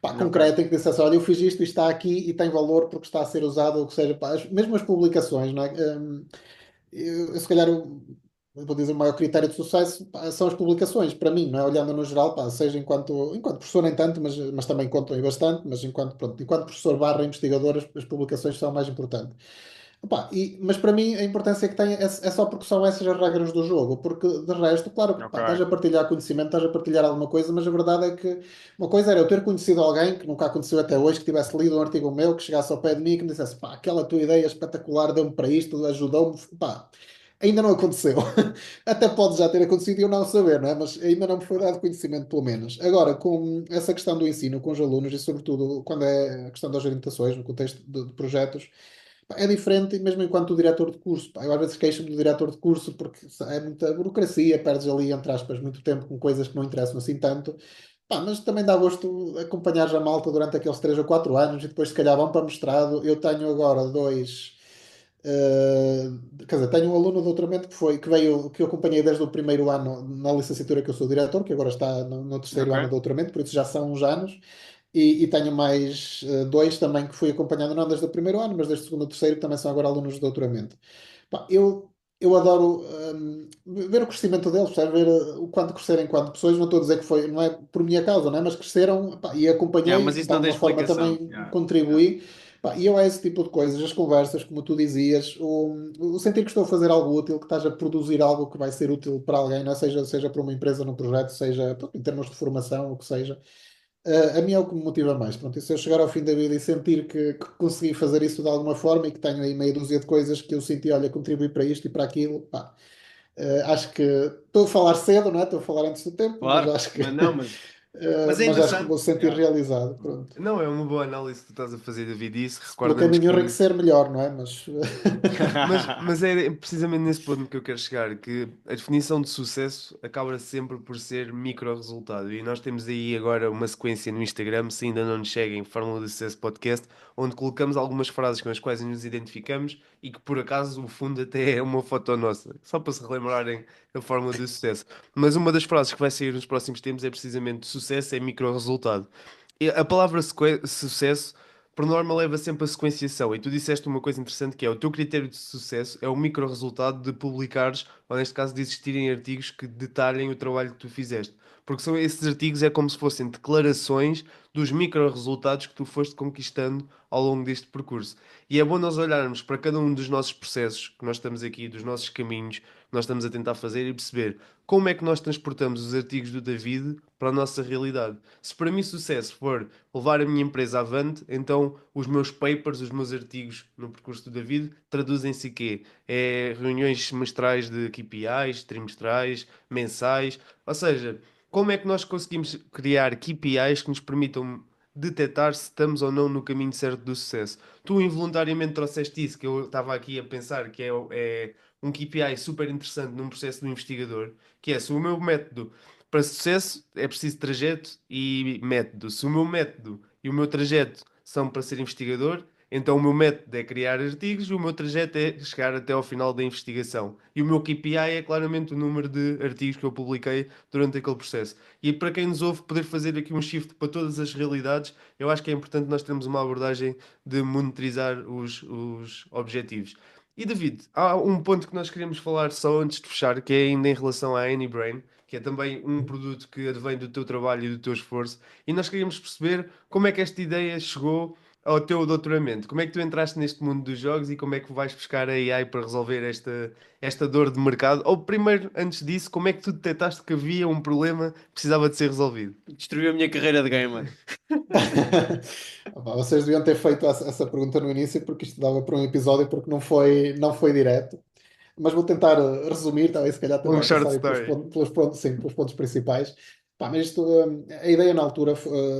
Speaker 1: pá,
Speaker 2: Ok.
Speaker 1: concreto, em que dissesse, olha, eu fiz isto e está aqui e tem valor porque está a ser usado, ou que seja, pá, mesmo as publicações, não é? Se calhar, eu vou dizer, o maior critério de sucesso, pá, são as publicações, para mim, não é? Olhando no geral, pá, seja enquanto professor, nem tanto, mas também contam aí bastante, mas enquanto professor barra investigador, as publicações são mais importantes. Opa, mas para mim a importância que tem é só porque são essas as regras do jogo, porque de resto, claro,
Speaker 2: Ok.
Speaker 1: pá, estás a partilhar conhecimento, estás a partilhar alguma coisa, mas a verdade é que uma coisa era eu ter conhecido alguém que nunca aconteceu até hoje, que tivesse lido um artigo meu, que chegasse ao pé de mim e que me dissesse, pá, aquela tua ideia espetacular deu-me para isto, ajudou-me, pá, ainda não aconteceu. Até pode já ter acontecido e eu não saber, não é? Mas ainda não me foi dado conhecimento, pelo menos. Agora, com essa questão do ensino com os alunos e, sobretudo, quando é a questão das orientações, no contexto de projetos, pá, é diferente, mesmo enquanto diretor de curso. Pá, eu às vezes queixo-me do diretor de curso porque é muita burocracia, perdes ali, entre aspas, muito tempo com coisas que não interessam assim tanto. Pá, mas também dá gosto acompanhar a malta durante aqueles 3 ou 4 anos e depois, se calhar, vão para mestrado. Eu tenho agora dois. Quer dizer, tenho um aluno de doutoramento que veio, que eu acompanhei desde o primeiro ano na licenciatura que eu sou diretor, que agora está no terceiro ano de
Speaker 2: Ok.
Speaker 1: doutoramento, por isso já são uns anos. E tenho mais dois também que fui acompanhando, não desde o primeiro ano, mas desde o segundo ou terceiro, que também são agora alunos de doutoramento. Pá, eu adoro ver o crescimento deles, percebe? Ver o quanto crescerem enquanto pessoas. Não estou a dizer que foi, não é por minha causa, não é? Mas cresceram, pá, e
Speaker 2: Yeah, mas
Speaker 1: acompanhei,
Speaker 2: isso
Speaker 1: de
Speaker 2: não tem
Speaker 1: alguma forma
Speaker 2: explicação.
Speaker 1: também
Speaker 2: Yeah. Yeah.
Speaker 1: contribuí. Pá, e eu a esse tipo de coisas, as conversas, como tu dizias, o sentir que estou a fazer algo útil, que estás a produzir algo que vai ser útil para alguém, não é? Seja para uma empresa, num projeto, seja pronto, em termos de formação, o que seja, a mim é o que me motiva mais. Pronto, e se eu chegar ao fim da vida e sentir que consegui fazer isso de alguma forma e que tenho aí meia dúzia de coisas que eu senti, olha, contribuí para isto e para aquilo, pá, acho que estou a falar cedo, não é? Estou a falar antes do tempo, mas
Speaker 2: Claro,
Speaker 1: acho que,
Speaker 2: mas não, mas é
Speaker 1: mas acho que
Speaker 2: interessante.
Speaker 1: vou sentir
Speaker 2: Yeah.
Speaker 1: realizado, pronto.
Speaker 3: Não, é uma boa análise que tu estás a fazer, David, e isso
Speaker 1: Se pelo
Speaker 3: recorda-nos
Speaker 1: caminho
Speaker 3: que
Speaker 1: enriquecer, melhor, não é? Mas
Speaker 3: Mas é precisamente nesse ponto que eu quero chegar, que a definição de sucesso acaba sempre por ser micro-resultado. E nós temos aí agora uma sequência no Instagram, se ainda não nos seguem, Fórmula de Sucesso Podcast, onde colocamos algumas frases com as quais nos identificamos e que por acaso o fundo até é uma foto nossa, só para se relembrarem da Fórmula do Sucesso. Mas uma das frases que vai sair nos próximos tempos é precisamente sucesso é micro-resultado. E a palavra sucesso por norma leva sempre a sequenciação. E tu disseste uma coisa interessante que é o teu critério de sucesso é o micro-resultado de publicares, ou neste caso de existirem artigos que detalhem o trabalho que tu fizeste. Porque são esses artigos é como se fossem declarações dos micro-resultados que tu foste conquistando ao longo deste percurso. E é bom nós olharmos para cada um dos nossos processos que nós estamos aqui, dos nossos caminhos que nós estamos a tentar fazer e perceber como é que nós transportamos os artigos do David para a nossa realidade. Se para mim sucesso for levar a minha empresa avante, então os meus papers, os meus artigos no percurso do David, traduzem-se em quê? É reuniões semestrais de KPIs, trimestrais, mensais, ou seja, como é que nós conseguimos criar KPIs que nos permitam detectar se estamos ou não no caminho certo do sucesso? Tu involuntariamente trouxeste isso, que eu estava aqui a pensar que é um KPI super interessante num processo do investigador, que é se o meu método para sucesso é preciso trajeto e método. Se o meu método e o meu trajeto são para ser investigador, então o meu método é criar artigos e o meu trajeto é chegar até ao final da investigação. E o meu KPI é claramente o número de artigos que eu publiquei durante aquele processo. E para quem nos ouve, poder fazer aqui um shift para todas as realidades, eu acho que é importante nós termos uma abordagem de monitorizar os objetivos. E David, há um ponto que nós queríamos falar só antes de fechar, que é ainda em relação à AnyBrain, que é também um produto que advém do teu trabalho e do teu esforço, e nós queríamos perceber como é que esta ideia chegou ao teu doutoramento. Como é que tu entraste neste mundo dos jogos e como é que vais buscar a AI para resolver esta dor de mercado? Ou primeiro, antes disso, como é que tu detectaste que havia um problema que precisava de ser resolvido?
Speaker 2: Destruiu a minha carreira de gamer.
Speaker 1: Opa, vocês deviam ter feito essa pergunta no início, porque isto dava para um episódio, porque não foi direto. Mas vou tentar resumir, talvez se calhar
Speaker 3: Um
Speaker 1: tentar
Speaker 3: short
Speaker 1: passar aí
Speaker 3: story.
Speaker 1: sim, pelos pontos principais. Pá, mas isto, a ideia na altura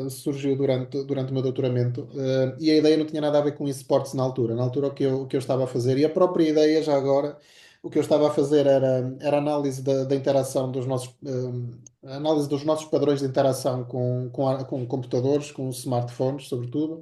Speaker 1: surgiu durante o meu doutoramento, e a ideia não tinha nada a ver com esportes na altura. Na altura o que eu estava a fazer, e a própria ideia já agora, o que eu estava a fazer era análise da interação análise dos nossos padrões de interação com computadores, com smartphones, sobretudo.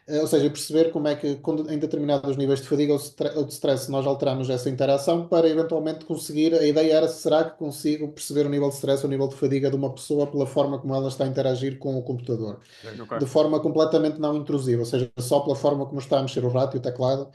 Speaker 1: Ou seja, perceber como é que, em determinados níveis de fadiga ou de stress, nós alteramos essa interação para eventualmente conseguir. A ideia era: será que consigo perceber o nível de stress ou o nível de fadiga de uma pessoa pela forma como ela está a interagir com o computador? De
Speaker 2: Ok.
Speaker 1: forma completamente não intrusiva, ou seja, só pela forma como está a mexer o rato e o teclado.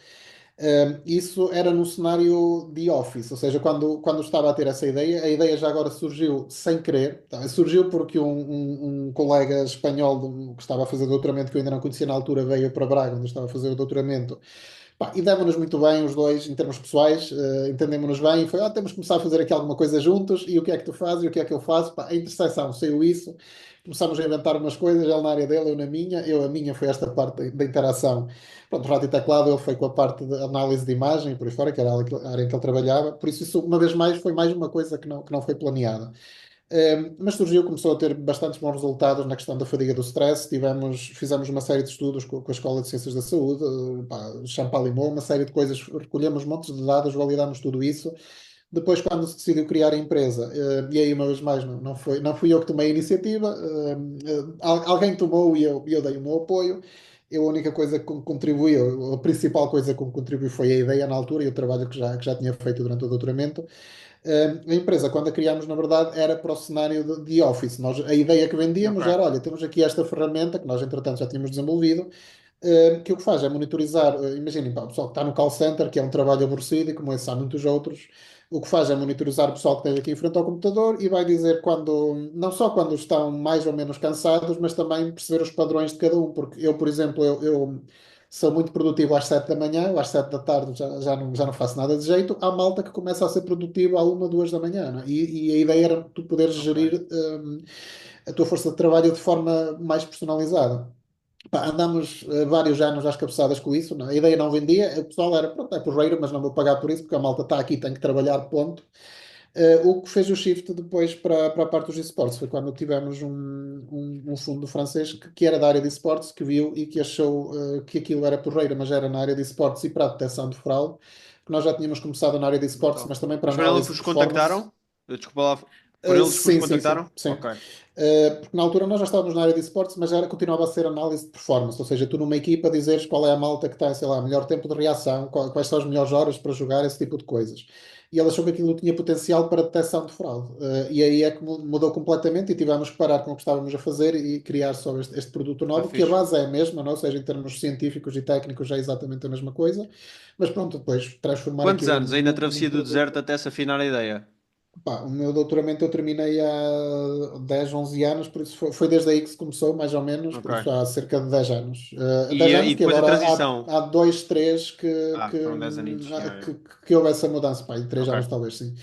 Speaker 1: Isso era num cenário de office, ou seja, quando estava a ter essa ideia, a ideia já agora surgiu sem querer. Tá? Surgiu porque um colega espanhol que estava a fazer doutoramento, que eu ainda não conhecia na altura, veio para Braga, onde eu estava a fazer o doutoramento. Pá, e demos-nos muito bem os dois, em termos pessoais, entendemos-nos bem, e foi: temos que começar a fazer aqui alguma coisa juntos, e o que é que tu fazes, e o que é que eu faço? Pá, a interseção saiu isso, começámos a inventar umas coisas, ele na área dele, eu na minha. A minha foi esta parte da interação. Pronto, rato e teclado, ele foi com a parte de análise de imagem, e por aí fora, que era a área em que ele trabalhava, por isso, uma vez mais, foi mais uma coisa que não foi planeada. Mas surgiu, começou a ter bastantes bons resultados na questão da fadiga do stress. Fizemos uma série de estudos com a Escola de Ciências da Saúde, pá, Champalimau, uma série de coisas, recolhemos montes de dados, validamos tudo isso. Depois, quando se decidiu criar a empresa, e aí uma vez mais, não fui eu que tomei a iniciativa, alguém tomou e eu dei o meu apoio. Eu, a única coisa que contribuí, a principal coisa que contribuí foi a ideia na altura e o trabalho que já tinha feito durante o doutoramento. A empresa, quando a criámos, na verdade, era para o cenário de Office. A ideia que
Speaker 2: Ok.
Speaker 1: vendíamos era: olha, temos aqui esta ferramenta que nós, entretanto, já tínhamos desenvolvido, que o que faz é monitorizar. Imaginem, pá, o pessoal que está no call center, que é um trabalho aborrecido, e como esse há muitos outros, o que faz é monitorizar o pessoal que esteja aqui em frente ao computador e vai dizer não só quando estão mais ou menos cansados, mas também perceber os padrões de cada um. Porque eu, por exemplo, sou muito produtivo às 7 da manhã, eu às 7 da tarde já não faço nada de jeito. Há malta que começa a ser produtivo à 1, 2 da manhã, não é? E a ideia era tu poderes
Speaker 2: Ok.
Speaker 1: gerir a tua força de trabalho de forma mais personalizada. Pá, andamos vários anos às cabeçadas com isso, não é? A ideia não vendia, o pessoal era, pronto, é porreiro, mas não vou pagar por isso, porque a malta está aqui, tem que trabalhar, ponto. O que fez o shift depois para a parte dos esportes foi quando tivemos um fundo francês que era da área de esportes, que viu e que achou que aquilo era porreiro, mas era na área de esportes e para a detecção de fraude, que nós já tínhamos começado na área de esportes,
Speaker 2: Brutal.
Speaker 1: mas também para
Speaker 2: Mas foram eles
Speaker 1: análise
Speaker 2: que
Speaker 1: de
Speaker 2: vos
Speaker 1: performance.
Speaker 2: contactaram? Desculpa lá. Foram eles que vos
Speaker 1: Sim, sim, sim,
Speaker 2: contactaram?
Speaker 1: sim.
Speaker 2: Ok.
Speaker 1: Porque na altura nós já estávamos na área de esportes, mas continuava a ser análise de performance, ou seja, tu numa equipa dizeres qual é a malta que está, sei lá, melhor tempo de reação, quais são as melhores horas para jogar, esse tipo de coisas. E ele achou que aquilo tinha potencial para detecção de fraude. E aí é que mudou completamente e tivemos que parar com o que estávamos a fazer e criar só este produto
Speaker 2: Tá
Speaker 1: novo, que a
Speaker 2: fixe.
Speaker 1: base é a mesma, não? Ou seja, em termos científicos e técnicos já é exatamente a mesma coisa, mas pronto, depois transformar
Speaker 2: Quantos
Speaker 1: aquilo
Speaker 2: anos? Ainda a
Speaker 1: num
Speaker 2: travessia do deserto
Speaker 1: produto.
Speaker 2: até se afinar a ideia?
Speaker 1: Pá, o meu doutoramento eu terminei há 10 11 anos, por isso foi desde aí que se começou, mais ou menos, por isso
Speaker 2: Ok.
Speaker 1: há cerca de 10 anos.
Speaker 2: E,
Speaker 1: 10
Speaker 2: e
Speaker 1: anos que
Speaker 2: depois a
Speaker 1: agora
Speaker 2: transição?
Speaker 1: há 2 3
Speaker 2: Foram 10 anitos. Yeah, yeah.
Speaker 1: que houve essa mudança, pá, e 3 anos
Speaker 2: Ok.
Speaker 1: talvez, sim.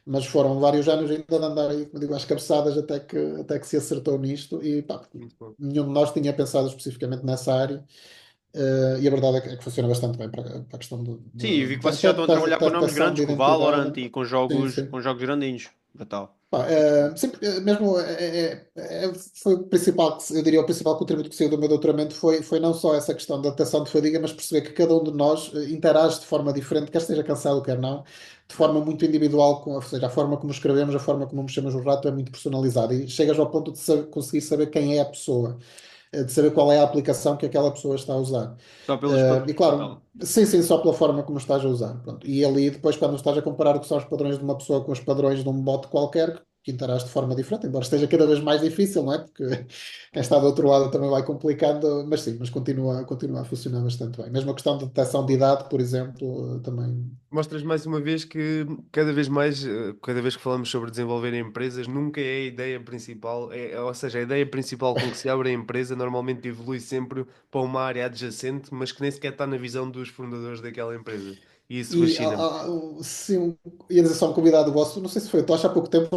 Speaker 1: Mas foram vários anos ainda de andar aí, como digo, às cabeçadas até que se acertou nisto e pá,
Speaker 3: Muito bom.
Speaker 1: nenhum de nós tinha pensado especificamente nessa área. E a verdade é que funciona bastante bem para a questão
Speaker 2: Sim, e vi que vocês já estão a trabalhar com nomes
Speaker 1: detecção de
Speaker 2: grandes, com o Valorant
Speaker 1: identidade.
Speaker 2: e
Speaker 1: Sim,
Speaker 2: com
Speaker 1: sim.
Speaker 2: jogos grandinhos. Brutal.
Speaker 1: Pá, sempre, mesmo foi o principal, eu diria, o principal contributo que saiu do meu doutoramento foi não só essa questão da detecção de fadiga, mas perceber que cada um de nós interage de forma diferente, quer esteja cansado, quer não, de
Speaker 2: Yeah.
Speaker 1: forma muito individual, ou seja, a forma como escrevemos, a forma como mexemos o rato é muito personalizada e chegas ao ponto de conseguir saber quem é a pessoa, de saber qual é a aplicação que aquela pessoa está a usar.
Speaker 2: Só pelos
Speaker 1: E
Speaker 2: Brutal.
Speaker 1: claro, sim, sim, só pela forma como estás a usar. Pronto. E ali, depois, quando estás a comparar o que são os padrões de uma pessoa com os padrões de um bot qualquer, que interage de forma diferente, embora esteja cada vez mais difícil, não é? Porque quem está do outro lado também vai complicando, mas sim, mas continua a funcionar bastante bem. Mesmo a questão de detecção de idade, por exemplo, também.
Speaker 3: Mostras mais uma vez que cada vez mais, cada vez que falamos sobre desenvolver empresas, nunca é a ideia principal, ou seja, a ideia principal com que se abre a empresa normalmente evolui sempre para uma área adjacente, mas que nem sequer está na visão dos fundadores daquela empresa. E isso
Speaker 1: E
Speaker 3: fascina-me.
Speaker 1: sim, ia dizer só um convidado vosso, não sei se foi o Tocha, há pouco tempo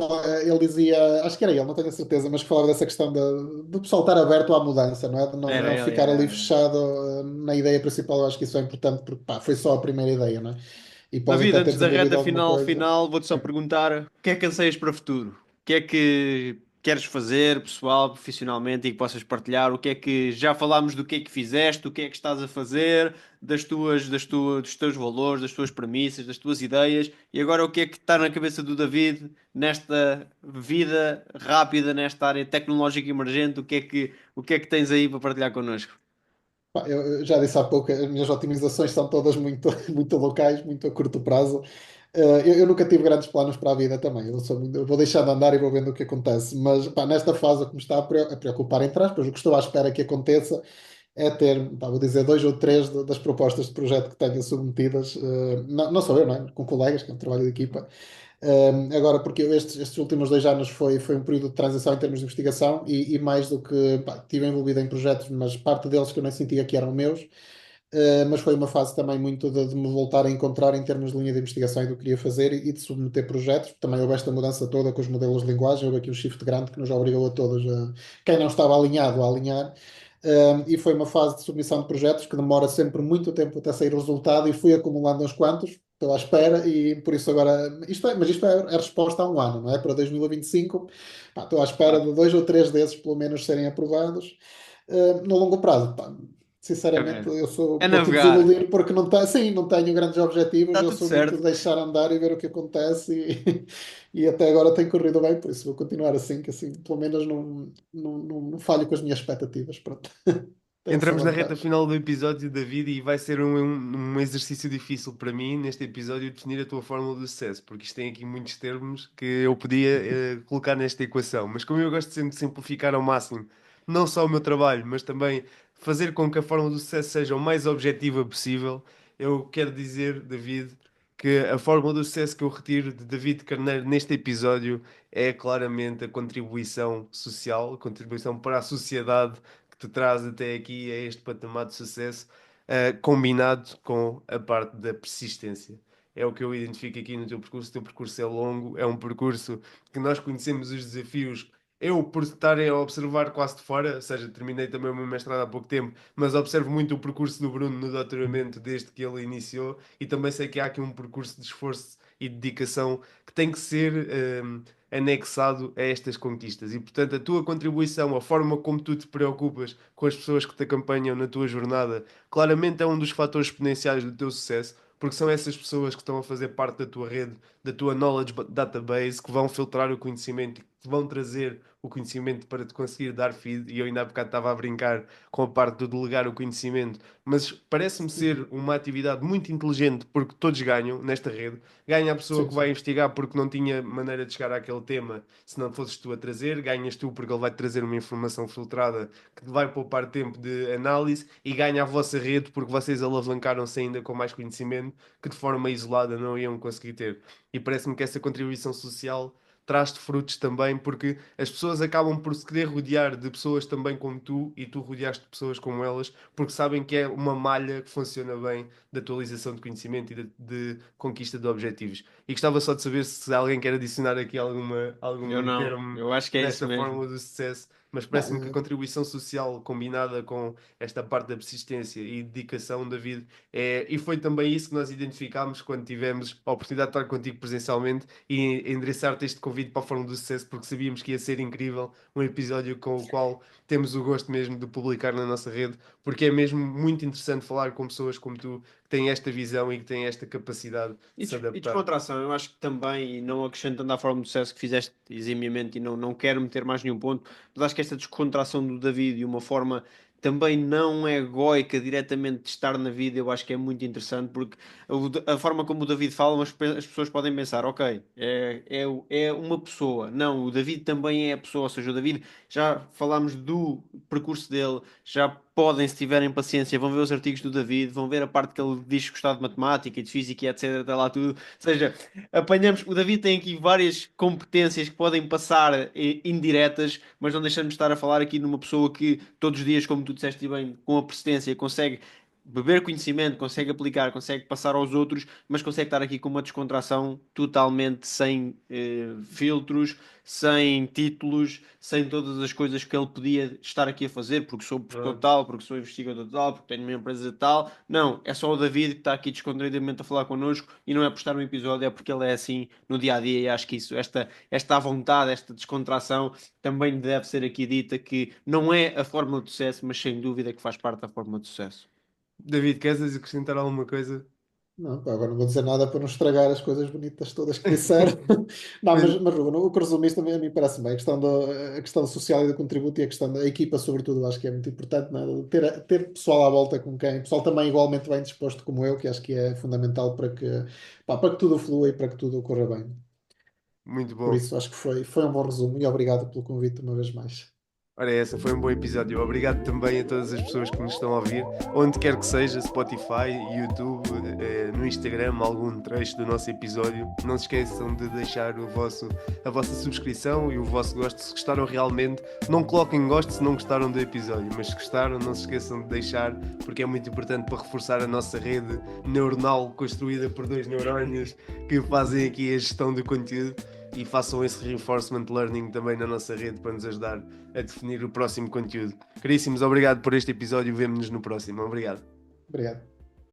Speaker 1: ele dizia, acho que era ele, não tenho a certeza, mas que falava dessa questão do pessoal estar aberto à mudança, não é? De
Speaker 2: Era
Speaker 1: não
Speaker 2: ele,
Speaker 1: ficar ali
Speaker 2: era.
Speaker 1: fechado na ideia principal. Eu acho que isso é importante porque pá, foi só a primeira ideia, não é? E podem
Speaker 2: David,
Speaker 1: até ter
Speaker 2: antes da reta
Speaker 1: desenvolvido alguma
Speaker 2: final,
Speaker 1: coisa.
Speaker 2: final, vou-te só
Speaker 1: Sim.
Speaker 2: perguntar o que é que anseias para o futuro? O que é que queres fazer, pessoal, profissionalmente, e que possas partilhar? O que é que já falámos do que é que fizeste, o que é que estás a fazer, dos teus valores, das tuas premissas, das tuas ideias, e agora o que é que está na cabeça do David nesta vida rápida, nesta área tecnológica emergente? O que é que tens aí para partilhar connosco?
Speaker 1: Pá, eu já disse há pouco, as minhas otimizações são todas muito, muito locais, muito a curto prazo. Eu nunca tive grandes planos para a vida também. Eu vou deixando andar e vou vendo o que acontece. Mas pá, nesta fase, o que me está a preocupar, entre aspas, o que estou à espera que aconteça é ter, pá, vou dizer, 2 ou 3 das propostas de projeto que tenho submetidas. Não sou eu, não é? Com colegas, que é um trabalho de equipa. Agora, porque estes últimos 2 anos foi um período de transição em termos de investigação e mais do que pá, estive envolvido em projetos, mas parte deles que eu nem sentia que eram meus. Mas foi uma fase também muito de me voltar a encontrar em termos de linha de investigação e do que queria fazer e de submeter projetos. Também houve esta mudança toda com os modelos de linguagem, houve aqui um shift grande que nos obrigou a todos, quem não estava alinhado, a alinhar. E foi uma fase de submissão de projetos que demora sempre muito tempo até sair o resultado e fui acumulando uns quantos. Estou à espera e por isso agora, isto é a resposta a um ano, não é? Para 2025, pá, estou à espera
Speaker 2: Claro.
Speaker 1: de 2 ou 3 desses pelo menos serem aprovados. No longo prazo, pá,
Speaker 2: É
Speaker 1: sinceramente,
Speaker 2: ver.
Speaker 1: eu
Speaker 2: É
Speaker 1: vou-te
Speaker 2: navegar.
Speaker 1: desiludir porque não, sim, não tenho grandes objetivos,
Speaker 2: Está
Speaker 1: eu
Speaker 2: tudo
Speaker 1: sou muito
Speaker 2: certo.
Speaker 1: de deixar andar e ver o que acontece e até agora tem corrido bem, por isso vou continuar assim, que assim pelo menos não falho com as minhas expectativas. Pronto. Tenho essa
Speaker 3: Entramos na reta
Speaker 1: vantagem.
Speaker 3: final do episódio, David, e vai ser um exercício difícil para mim neste episódio definir a tua fórmula do sucesso, porque isto tem aqui muitos termos que eu podia colocar nesta equação. Mas como eu gosto sempre de simplificar ao máximo, não só o meu trabalho, mas também fazer com que a fórmula do sucesso seja o mais objetiva possível, eu quero dizer, David, que a fórmula do sucesso que eu retiro de David Carneiro neste episódio é claramente a contribuição social, a contribuição para a sociedade que te traz até aqui a este patamar de sucesso. combinado com a parte da persistência. É o que eu identifico aqui no teu percurso. O teu percurso é longo, é um percurso que nós conhecemos os desafios. Eu, por estar a observar quase de fora, ou seja, terminei também o meu mestrado há pouco tempo, mas observo muito o percurso do Bruno no doutoramento desde que ele iniciou e também sei que há aqui um percurso de esforço e dedicação que tem que ser anexado a estas conquistas. E, portanto, a tua contribuição, a forma como tu te preocupas com as pessoas que te acompanham na tua jornada, claramente é um dos fatores exponenciais do teu sucesso, porque são essas pessoas que estão a fazer parte da tua rede, da tua knowledge database, que vão filtrar o conhecimento e que te vão trazer o conhecimento para te conseguir dar feed. E eu ainda há bocado estava a brincar com a parte do delegar o conhecimento, mas parece-me ser uma atividade muito inteligente porque todos ganham nesta rede. Ganha a pessoa
Speaker 1: Sim,
Speaker 3: que vai
Speaker 1: sim.
Speaker 3: investigar porque não tinha maneira de chegar àquele tema se não fosses tu a trazer, ganhas tu porque ele vai trazer uma informação filtrada que te vai poupar tempo de análise e ganha a vossa rede porque vocês alavancaram-se ainda com mais conhecimento que de forma isolada não iam conseguir ter. E parece-me que essa contribuição social traz-te frutos também, porque as pessoas acabam por se querer rodear de pessoas também como tu e tu rodeaste de pessoas como elas, porque sabem que é uma malha que funciona bem de atualização de conhecimento e de conquista de objetivos. E gostava só de saber se alguém quer adicionar aqui
Speaker 2: Eu
Speaker 3: algum
Speaker 2: não,
Speaker 3: termo
Speaker 2: eu acho que é isso
Speaker 3: nesta
Speaker 2: mesmo.
Speaker 3: fórmula do sucesso, mas
Speaker 1: Não,
Speaker 3: parece-me que a contribuição social combinada com esta parte da persistência e dedicação, David, e foi também isso que nós identificámos quando tivemos a oportunidade de estar contigo presencialmente e endereçar-te este convite para a Fórmula do Sucesso, porque sabíamos que ia ser incrível, um episódio com o qual temos o gosto mesmo de publicar na nossa rede, porque é mesmo muito interessante falar com pessoas como tu, que têm esta visão e que têm esta capacidade de se
Speaker 2: E
Speaker 3: adaptar.
Speaker 2: descontração, eu acho que também, e não acrescentando à forma de sucesso que fizeste eximiamente, e não quero meter mais nenhum ponto, mas acho que esta descontração do David e uma forma também não egóica diretamente de estar na vida, eu acho que é muito interessante, porque a forma como o David fala, as pessoas podem pensar, ok, é uma pessoa. Não, o David também é a pessoa, ou seja, o David, já falámos do percurso dele, já podem, se tiverem paciência, vão ver os artigos do David, vão ver a parte que ele diz que gostava de matemática e de física e etc, até lá tudo. Ou seja, apanhamos, o David tem aqui várias competências que podem passar indiretas, mas não deixamos de estar a falar aqui numa pessoa que todos os dias, como tu disseste bem, com a persistência, consegue beber conhecimento, consegue aplicar, consegue passar aos outros, mas consegue estar aqui com uma descontração totalmente sem filtros, sem títulos, sem todas as coisas que ele podia estar aqui a fazer, porque sou professor
Speaker 3: Pronto.
Speaker 2: tal, porque sou investigador tal, porque tenho uma empresa tal. Não, é só o David que está aqui descontraídamente a falar connosco e não é por estar no episódio, é porque ele é assim no dia a dia. E acho que isso, esta à vontade, esta descontração também deve ser aqui dita que não é a fórmula de sucesso, mas sem dúvida que faz parte da fórmula de sucesso.
Speaker 3: David, queres acrescentar alguma coisa?
Speaker 1: não, pá, agora não vou dizer nada para não estragar as coisas bonitas todas que disseram. Não,
Speaker 3: Mas,
Speaker 1: mas Ruben, o que resumiste também a mim parece bem. A questão social e do contributo e a questão da equipa, sobretudo, acho que é muito importante, não é? Ter pessoal à volta com quem, pessoal também igualmente bem disposto como eu, que acho que é fundamental para que tudo flua e para que tudo corra bem.
Speaker 3: muito
Speaker 1: Por
Speaker 3: bom.
Speaker 1: isso, acho que foi um bom resumo e obrigado pelo convite uma vez mais.
Speaker 3: Ora, essa foi um bom episódio. Obrigado também a todas as pessoas que nos estão a ouvir, onde quer que seja, Spotify, YouTube, no Instagram, algum trecho do nosso episódio. Não se esqueçam de deixar a vossa subscrição e o vosso gosto. Se gostaram realmente, não coloquem gosto se não gostaram do episódio, mas se gostaram, não se esqueçam de deixar, porque é muito importante para reforçar a nossa rede neuronal construída por dois neurónios que fazem aqui a gestão do conteúdo. E façam esse reinforcement learning também na nossa rede para nos ajudar a definir o próximo conteúdo. Caríssimos, obrigado por este episódio. Vemo-nos no próximo. Obrigado.
Speaker 1: Obrigado.